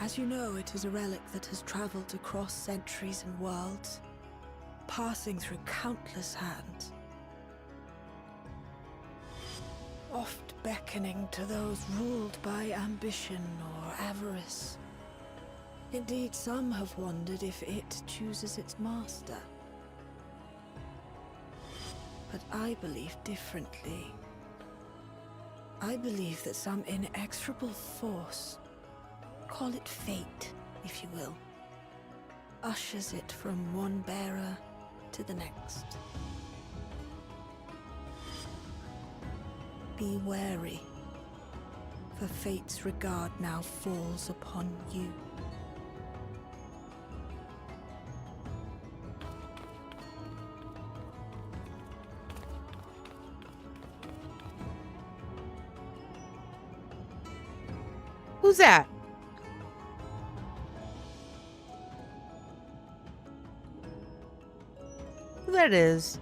As you know, it is a relic that has traveled across centuries and worlds, passing through countless hands. Oft beckoning to those ruled by ambition or avarice. Indeed, some have wondered if it chooses its master. But I believe differently. I believe that some inexorable force, call it fate, if you will, ushers it from one bearer to the next. Be wary, for fate's regard now falls upon you. Who's that? Who that is?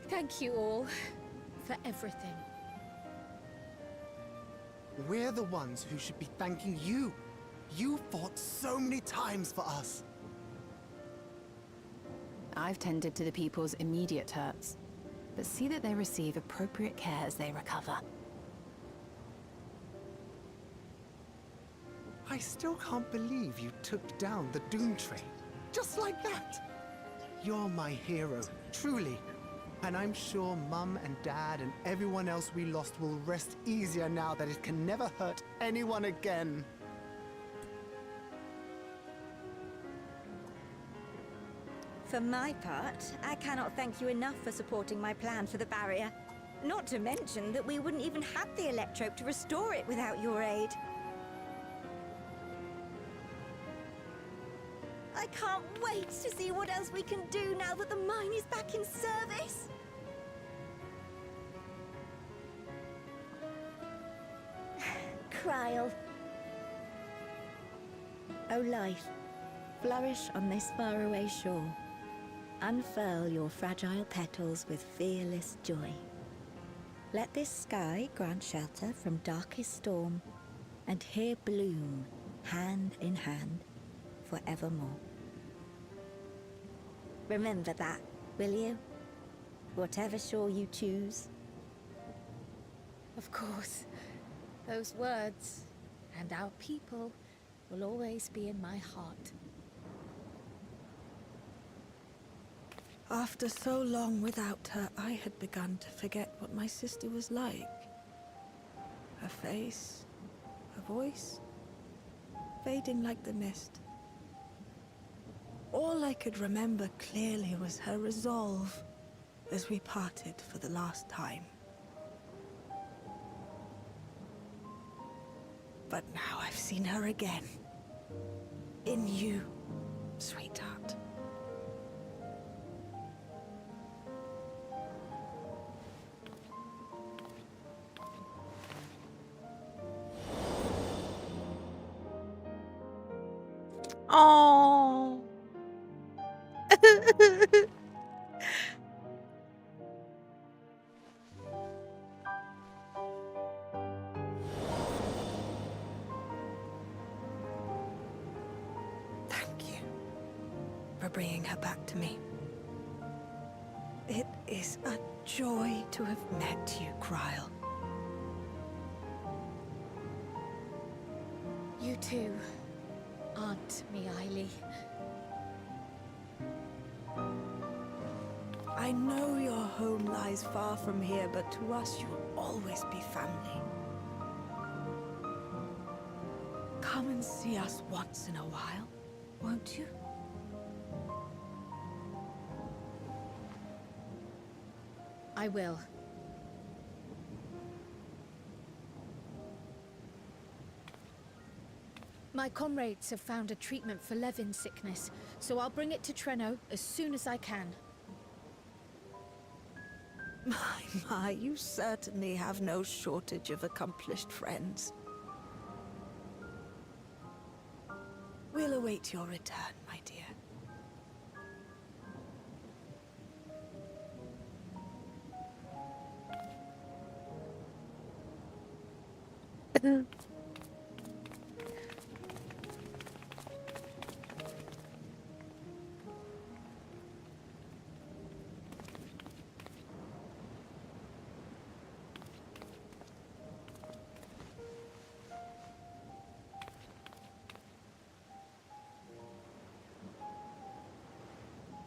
Thank you all for everything. We're the ones who should be thanking you. You fought so many times for us. I've tended to the people's immediate hurts, but see that they receive appropriate care as they recover. I still can't believe you took down the Doom Train. Just like that. You're my hero, truly. And I'm sure Mum and Dad and everyone else we lost will rest easier now that it can never hurt anyone again. For my part, I cannot thank you enough for supporting my plan for the barrier. Not to mention that we wouldn't even have the Electrope to restore it without your aid. I can't wait to see what else we can do now that the mine is back in service. Kryl. O life, flourish on this faraway shore. Unfurl your fragile petals with fearless joy. Let this sky grant shelter from darkest storm, and here bloom, hand in hand, forevermore. Remember that, will you? Whatever shore you choose. Of course, those words and our people will always be in my heart. After so long without her, I had begun to forget what my sister was like. Her face, her voice, fading like the mist. All I could remember clearly was her resolve as we parted for the last time. But now I've seen her again. In you, sweetheart. Oh. Thank you for bringing her back to me. It is a joy to have met you, Kryle. You too, Aunt Mealy. I know your home lies far from here, but to us you'll always be family. Come and see us once in a while, won't you? I will. My comrades have found a treatment for Levin's sickness, so I'll bring it to Treno as soon as I can. My, you certainly have no shortage of accomplished friends. We'll await your return, my dear.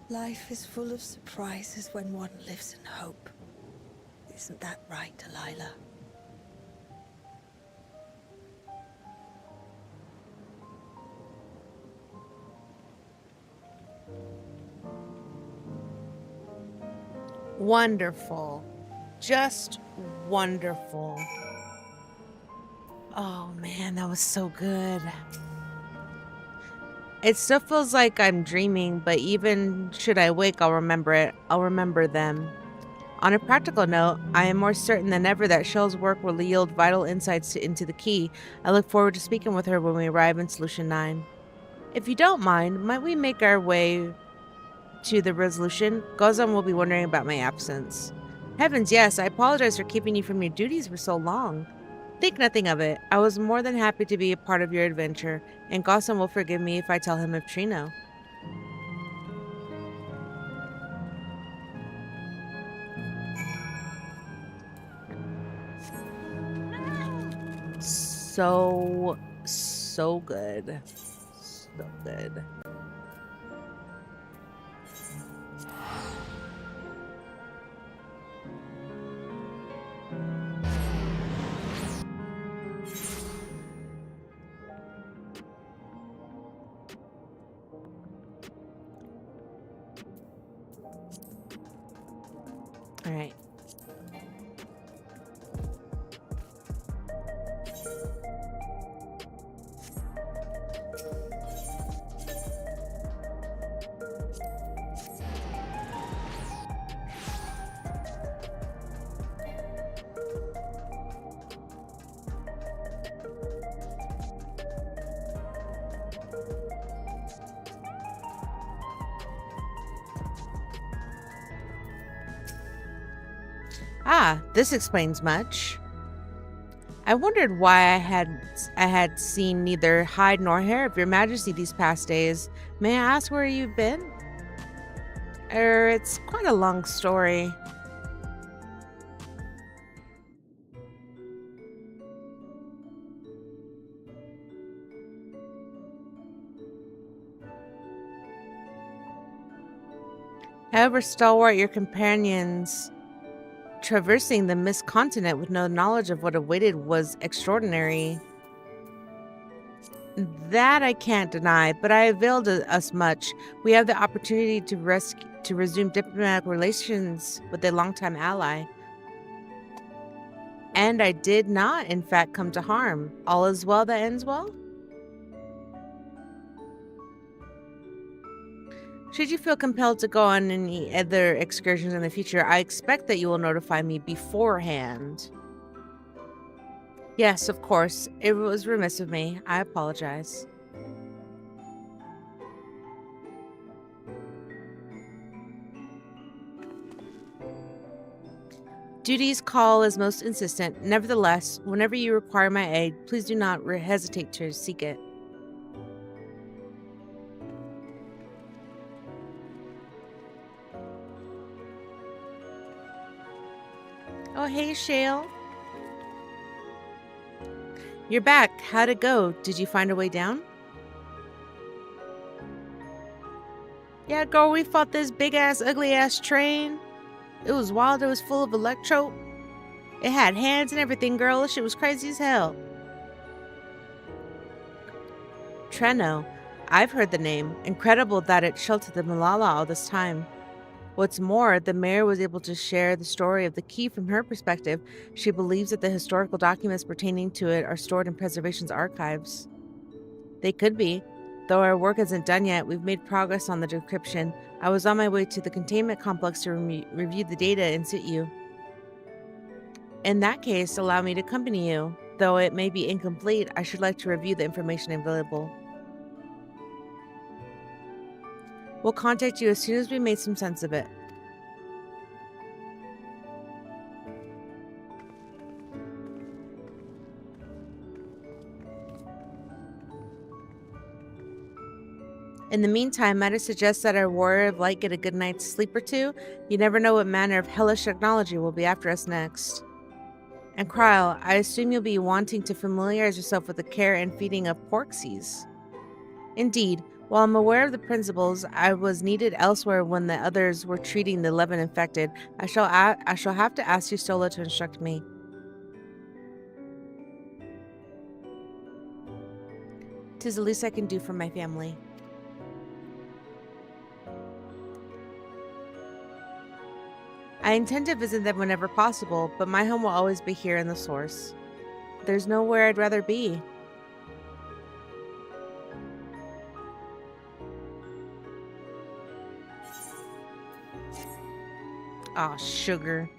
Life is full of surprises when one lives in hope. Isn't that right, Delilah? Wonderful. Just wonderful. Oh man, that was so good. It still feels like I'm dreaming, but even should I wake, I'll remember it. I'll remember them. On a practical note, I am more certain than ever that Shell's work will yield vital insights into the key. I look forward to speaking with her when we arrive in Solution 9. If you don't mind, might we make our way to the resolution? Gozan will be wondering about my absence. Heavens, yes, I apologize for keeping you from your duties for so long. Think nothing of it. I was more than happy to be a part of your adventure, and Gozan will forgive me if I tell him of Treno. So good. So good. All right. Ah, this explains much. I wondered why I had seen neither hide nor hair of your majesty these past days. May I ask where you've been? It's quite a long story. However stalwart your companions, traversing the mist continent with no knowledge of what awaited was extraordinary. That I can't deny, but I availed us much. We have the opportunity to resume diplomatic relations with a longtime ally. And I did not, in fact, come to harm. All is well that ends well? Should you feel compelled to go on any other excursions in the future, I expect that you will notify me beforehand. Yes, of course. It was remiss of me. I apologize. Duty's call is most insistent. Nevertheless, whenever you require my aid, please do not hesitate to seek it. Oh, hey, Shale. You're back. How'd it go? Did you find a way down? Yeah, girl, we fought this big-ass, ugly-ass train. It was wild. It was full of electro. It had hands and everything, girl. This shit was crazy as hell. Treno. I've heard the name. Incredible that it sheltered the Malala all this time. What's more, the mayor was able to share the story of the key from her perspective. She believes that the historical documents pertaining to it are stored in preservation's archives. They could be. Though our work isn't done yet, we've made progress on the decryption. I was on my way to the containment complex to review the data in situ. In that case, allow me to accompany you. Though it may be incomplete, I should like to review the information available. We'll contact you as soon as we made some sense of it. In the meantime, might I suggest that our warrior of light get a good night's sleep or two? You never know what manner of hellish technology will be after us next. And Kryle, I assume you'll be wanting to familiarize yourself with the care and feeding of porksies. Indeed, while I'm aware of the principles, I was needed elsewhere when the others were treating the 11 infected. I shall have to ask you, Sola, to instruct me. 'Tis the least I can do for my family. I intend to visit them whenever possible, but my home will always be here in the source. There's nowhere I'd rather be. Aw, sugar.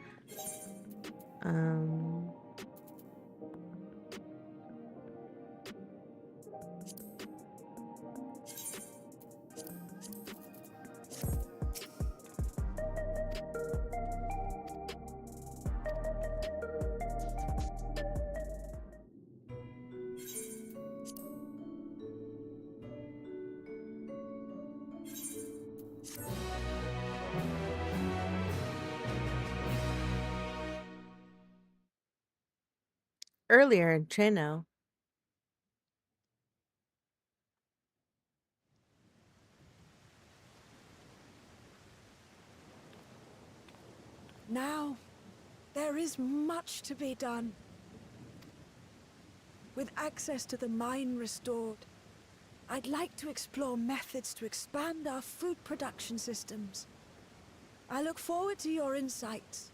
Earlier in Treno. Now, there is much to be done. With access to the mine restored, I'd like to explore methods to expand our food production systems. I look forward to your insights.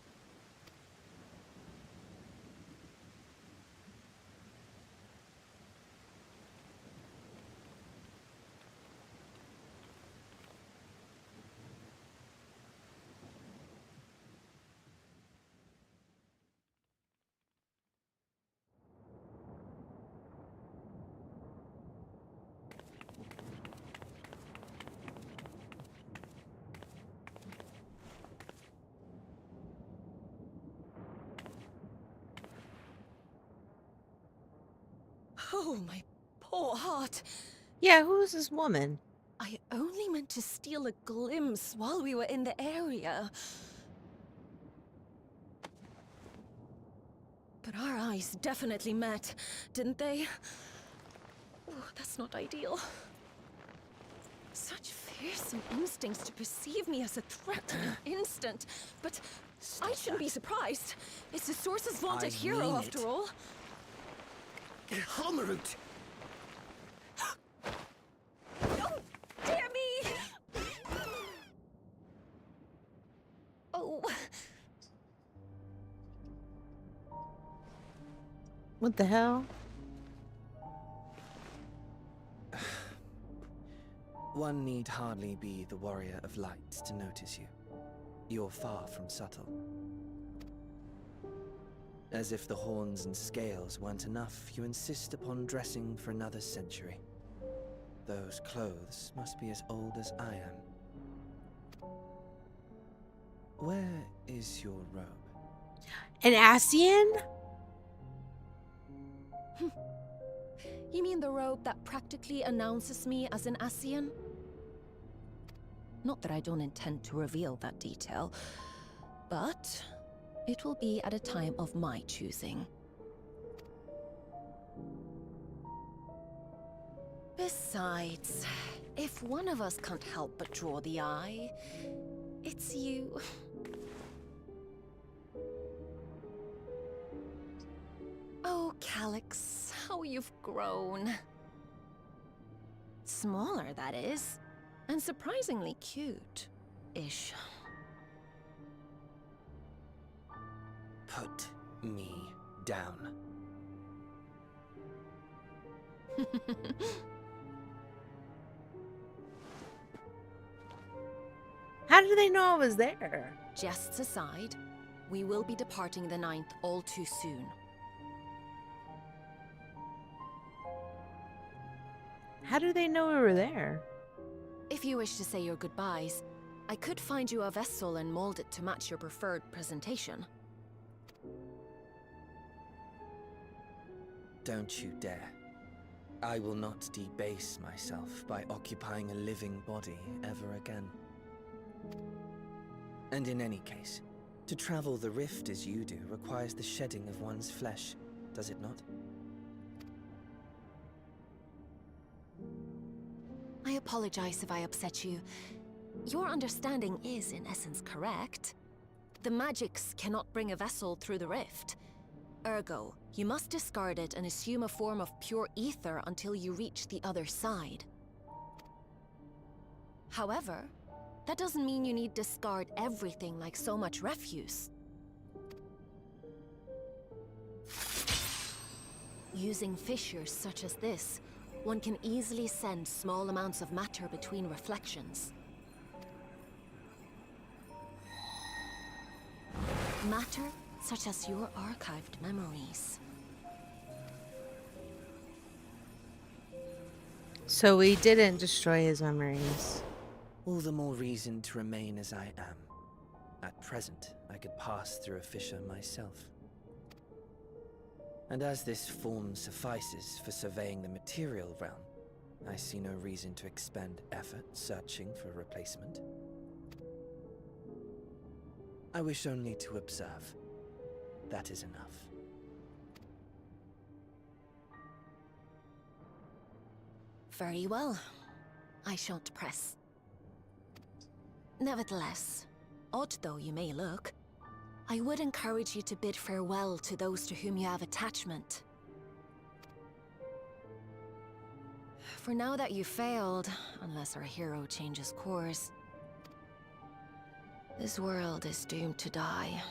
Oh, my poor heart. Yeah, who's this woman? I only meant to steal a glimpse while we were in the area. But our eyes definitely met, didn't they? Oh, that's not ideal. Such fearsome instincts to perceive me as a threat in an instant. But I shouldn't be surprised. It's the Source's vaunted hero, after all. Halmerut! Oh, dear me! Oh. What the hell? One need hardly be the warrior of light to notice you. You're far from subtle. As if the horns and scales weren't enough, you insist upon dressing for another century. Those clothes must be as old as I am. Where is your robe? An Asian? You mean the robe that practically announces me as an Asian? Not that I don't intend to reveal that detail, but it will be at a time of my choosing. Besides, if one of us can't help but draw the eye, it's you. Oh, Calyx, how you've grown. Smaller, that is. And surprisingly cute-ish. Put me down. How did they know I was there? Jests aside, we will be departing the 9th all too soon. How do they know we were there? If you wish to say your goodbyes, I could find you a vessel and mold it to match your preferred presentation. Don't you dare. I will not debase myself by occupying a living body ever again. And in any case, to travel the rift as you do requires the shedding of one's flesh, does it not? I apologize if I upset you. Your understanding is, in essence, correct. The magics cannot bring a vessel through the rift. Ergo, you must discard it and assume a form of pure ether until you reach the other side. However, that doesn't mean you need discard everything like so much refuse. Using fissures such as this, one can easily send small amounts of matter between reflections. Matter such as your archived memories. So we didn't destroy his memories. All the more reason to remain as I am. At present, I could pass through a fissure myself. And as this form suffices for surveying the material realm, I see no reason to expend effort searching for a replacement. I wish only to observe. That is enough. Very well. I shan't press. Nevertheless, odd though you may look, I would encourage you to bid farewell to those to whom you have attachment. For now that you failed, unless our hero changes course, this world is doomed to die.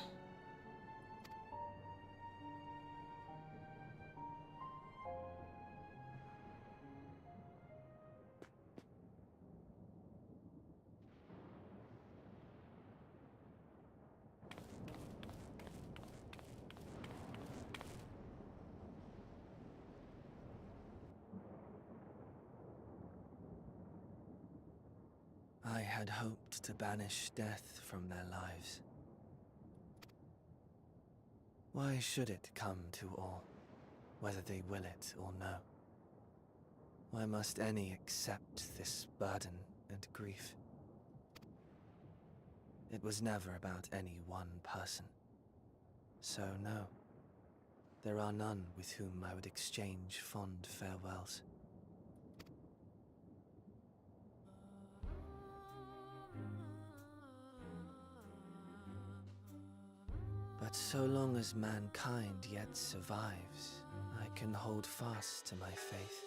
I had hoped to banish death from their lives. Why should it come to all, whether they will it or no? Why must any accept this burden and grief? It was never about any one person. So no, there are none with whom I would exchange fond farewells. But so long as mankind yet survives, I can hold fast to my faith.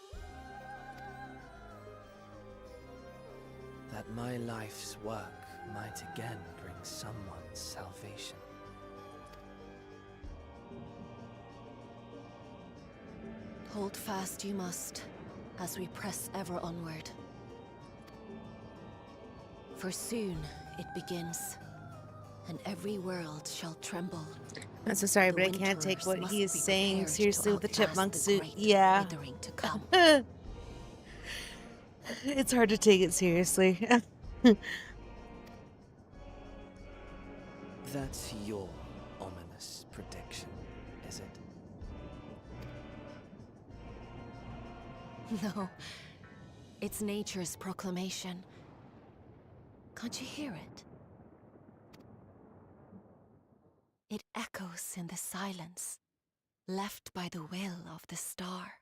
That my life's work might again bring someone's salvation. Hold fast you must, as we press ever onward. For soon it begins, and every world shall tremble. I'm so sorry, The but I can't take Winterers what must he is be saying prepared to seriously with the outlast chipmunk the suit. great Yeah. withering to come. It's hard to take it seriously. That's your ominous prediction, is it? No, it's nature's proclamation. Can't you hear it? It echoes in the silence, left by the will of the star.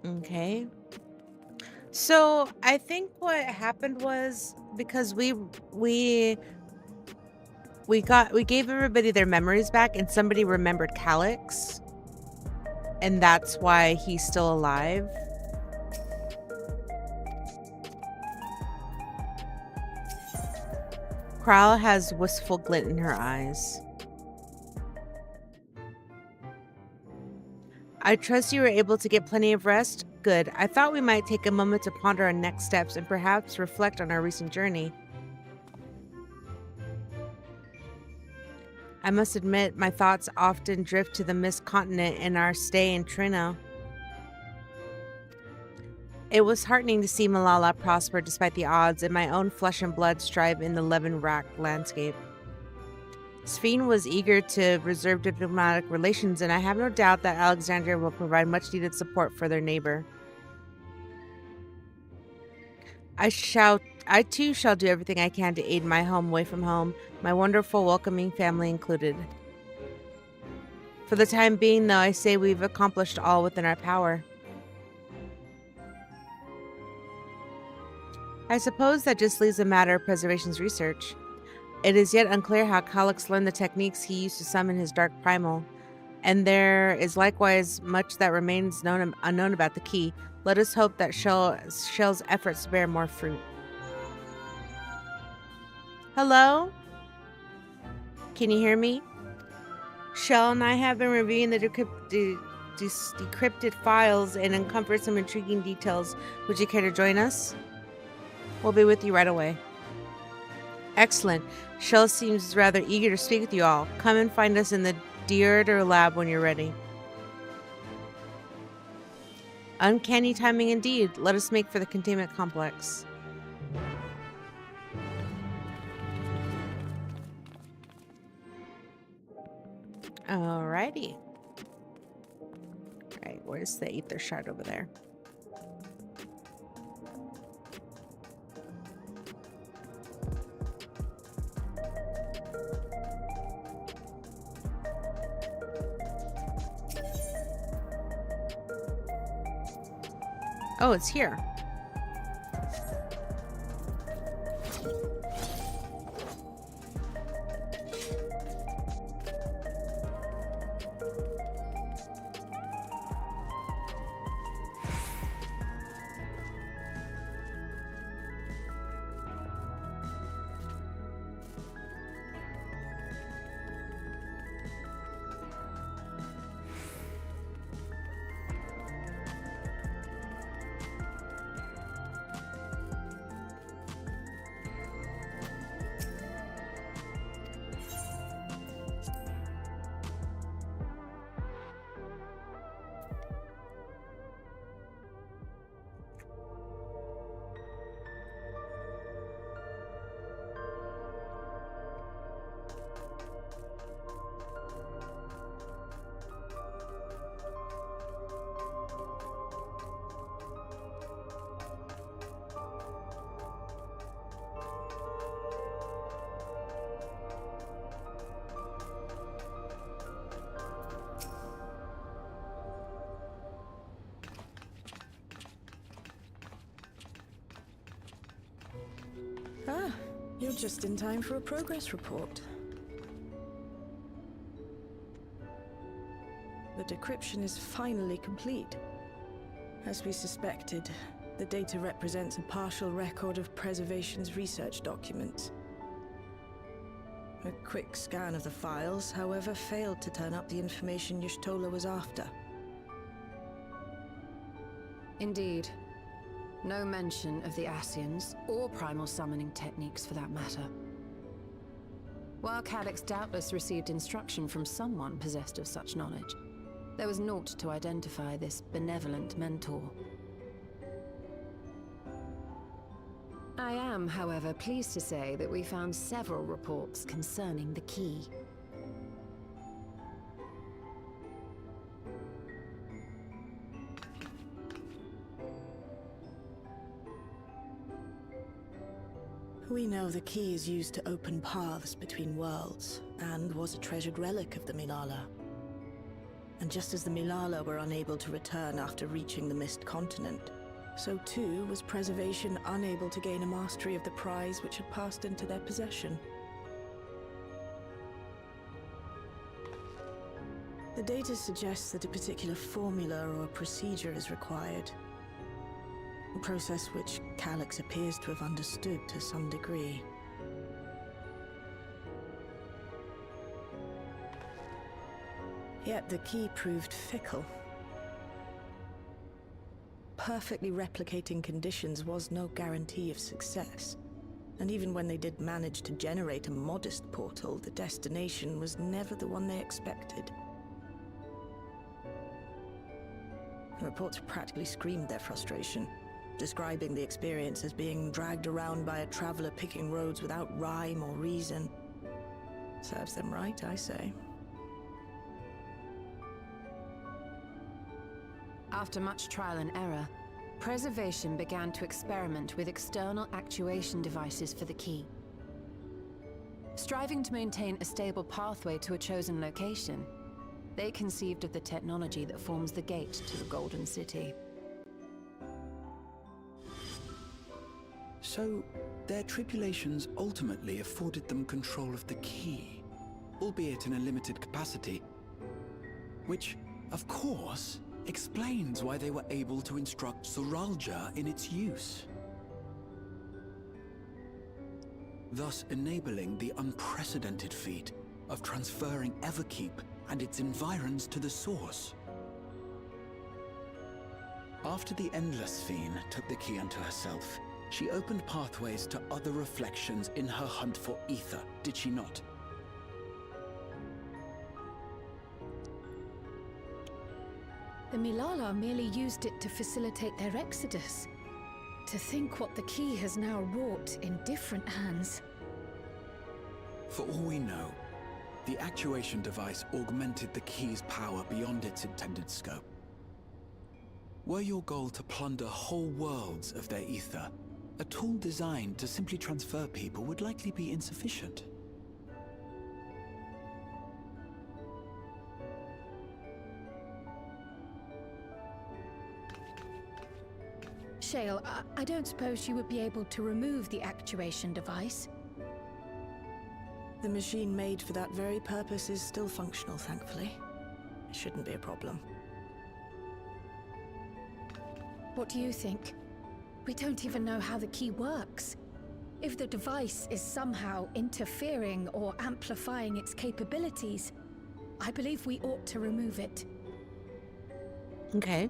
Okay. So I think what happened was because we gave everybody their memories back, and somebody remembered Calyx, and that's why he's still alive. Kral has wistful glint in her eyes. I trust you were able to get plenty of rest. Good. I thought we might take a moment to ponder our next steps and perhaps reflect on our recent journey. I must admit, my thoughts often drift to the Mist Continent and our stay in Trino. It was heartening to see Malala prosper despite the odds, and my own flesh and blood strive in the Levin-racked landscape. Sphene was eager to reserve diplomatic relations, and I have no doubt that Alexandria will provide much-needed support for their neighbor. I too shall do everything I can to aid my home away from home, my wonderful welcoming family included. For the time being, though, I say we've accomplished all within our power. I suppose that just leaves a matter of preservation's research. It is yet unclear how Calyx learned the techniques he used to summon his dark primal, and there is likewise much that remains unknown about the key. Let us hope that Shell's efforts bear more fruit. Hello? Can you hear me? Shell and I have been reviewing the decrypted files and uncovered some intriguing details. Would you care to join us? We'll be with you right away. Excellent. Shell seems rather eager to speak with you all. Come and find us in the Dearder lab when you're ready. Uncanny timing indeed. Let us make for the containment complex. Alrighty. Alright, where's the Aether Shard over there? Oh, it's here. Ah, you're just in time for a progress report. The decryption is finally complete. As we suspected, The data represents a partial record of Preservation's research documents. A quick scan of the files, however, failed to turn up the information Y'shtola was after. Indeed. No mention of the Ascians, or primal summoning techniques for that matter. While Calix doubtless received instruction from someone possessed of such knowledge, there was naught to identify this benevolent mentor. I am, however, pleased to say that we found several reports concerning the key. We know the key is used to open paths between worlds, and was a treasured relic of the Milala. And just as the Milala were unable to return after reaching the Mist Continent, so too was Preservation unable to gain a mastery of the prize which had passed into their possession. The data suggests that a particular formula or procedure is required. A process which Calix appears to have understood to some degree. Yet the key proved fickle. Perfectly replicating conditions was no guarantee of success. And even when they did manage to generate a modest portal, the destination was never the one they expected. The reports practically screamed their frustration, describing the experience as being dragged around by a traveler picking roads without rhyme or reason. Serves them right, I say. After much trial and error, Preservation began to experiment with external actuation devices for the key. Striving to maintain a stable pathway to a chosen location, they conceived of the technology that forms the gate to the Golden City. So, their tribulations ultimately afforded them control of the key, albeit in a limited capacity, which, of course, explains why they were able to instruct Zoralja in its use, thus enabling the unprecedented feat of transferring Everkeep and its environs to the Source. After the Endless Fiend took the key unto herself, she opened pathways to other reflections in her hunt for ether, did she not? The Milala merely used it to facilitate their exodus. To think what the key has now wrought in different hands. For all we know, the actuation device augmented the key's power beyond its intended scope. Were your goal to plunder whole worlds of their ether, a tool designed to simply transfer people would likely be insufficient. Shale, I don't suppose you would be able to remove the actuation device? The machine made for that very purpose is still functional, thankfully. It shouldn't be a problem. What do you think? We don't even know how the key works. If the device is somehow interfering or amplifying its capabilities, I believe we ought to remove it. Okay.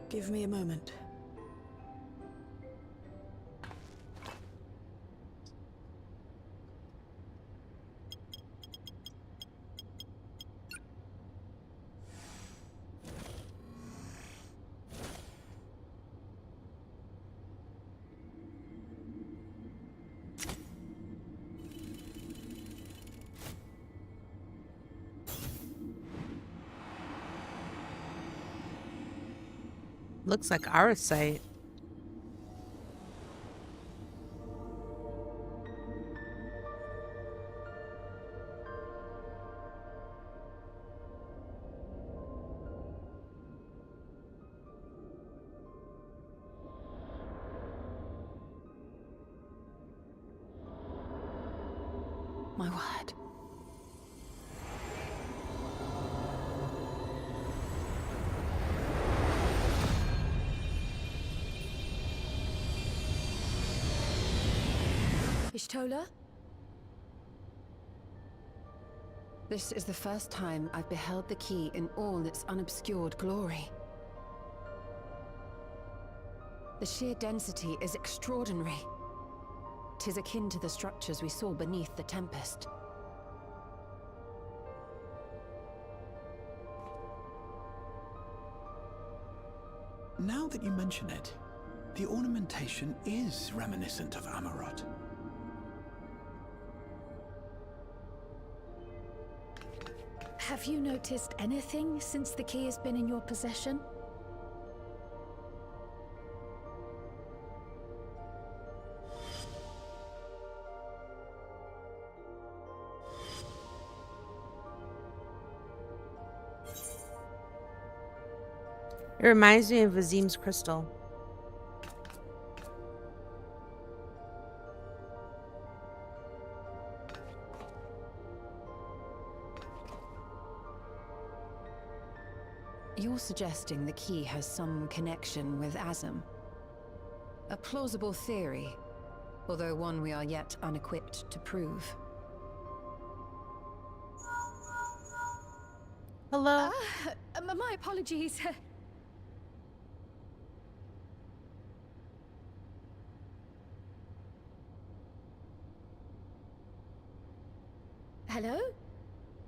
Give me a moment. Looks like our site. my word. Ishtola? This is the first time I've beheld the key in all its unobscured glory. The sheer density is extraordinary. 'Tis akin to the structures we saw beneath the Tempest. Now that you mention it, the ornamentation is reminiscent of Amarot. Have you noticed anything since the key has been in your possession? It reminds me of Azim's crystal. You're suggesting the key has some connection with Azim. A plausible theory, although one we are yet unequipped to prove. Hello? My apologies. Hello?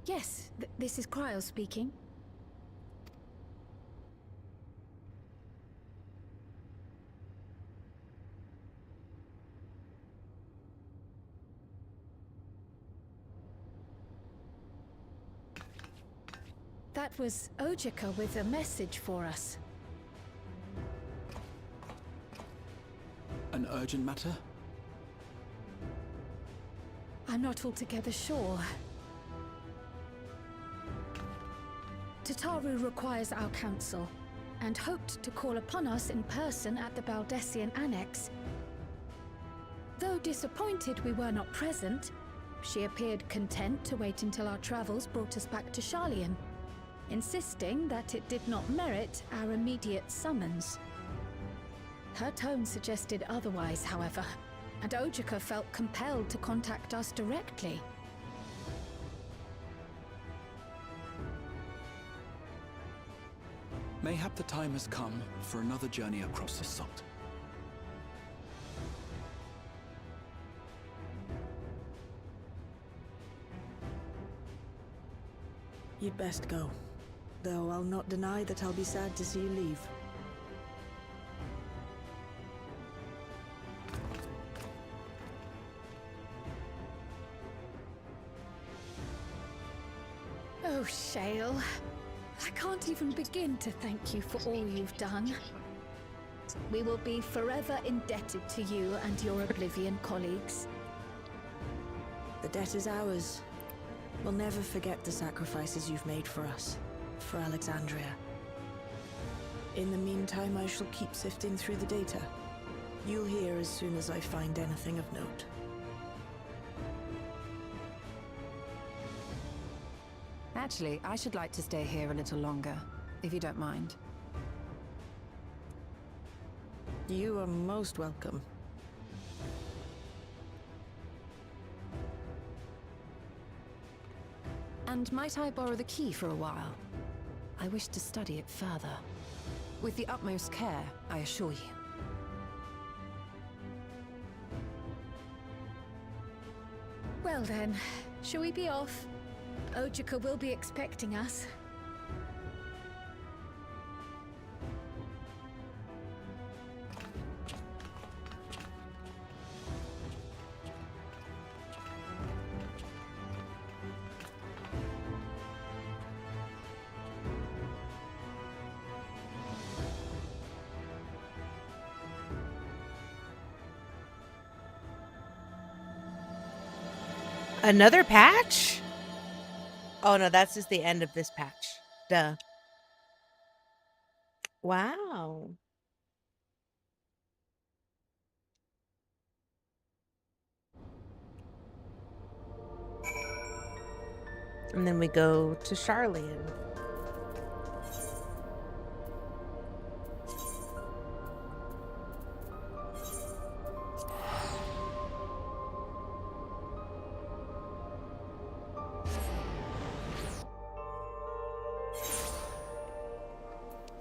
Yes, this is Cryo speaking. That was Ojika with a message for us. An urgent matter? I'm not altogether sure. Tataru requires our counsel, and hoped to call upon us in person at the Baldessian Annex. Though disappointed we were not present, she appeared content to wait until our travels brought us back to Sharlayan, insisting that it did not merit our immediate summons. Her tone suggested otherwise, however, and Ojika felt compelled to contact us directly. Mayhap the time has come for another journey across the salt. You'd best go. Though I'll not deny that I'll be sad to see you leave. Oh, Shale. I can't even begin to thank you for all you've done. We will be forever indebted to you and your Oblivion colleagues. The debt is ours. We'll never forget the sacrifices you've made for us, for Alexandria. In the meantime, I shall keep sifting through the data. You'll hear as soon as I find anything of note. Actually, I should like to stay here a little longer, if you don't mind. You are most welcome. And might I borrow the key for a while? I wish to study it further. With the utmost care, I assure you. Well then, shall we be off? Ojika will be expecting us. Another patch? Oh no, that's just the end of this patch. Duh. Wow. And then we go to Charlian.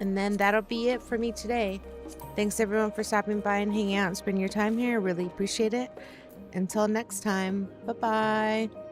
And then that'll be it for me today. Thanks everyone for stopping by and hanging out and spending your time here. I really appreciate it. Until next time, bye-bye.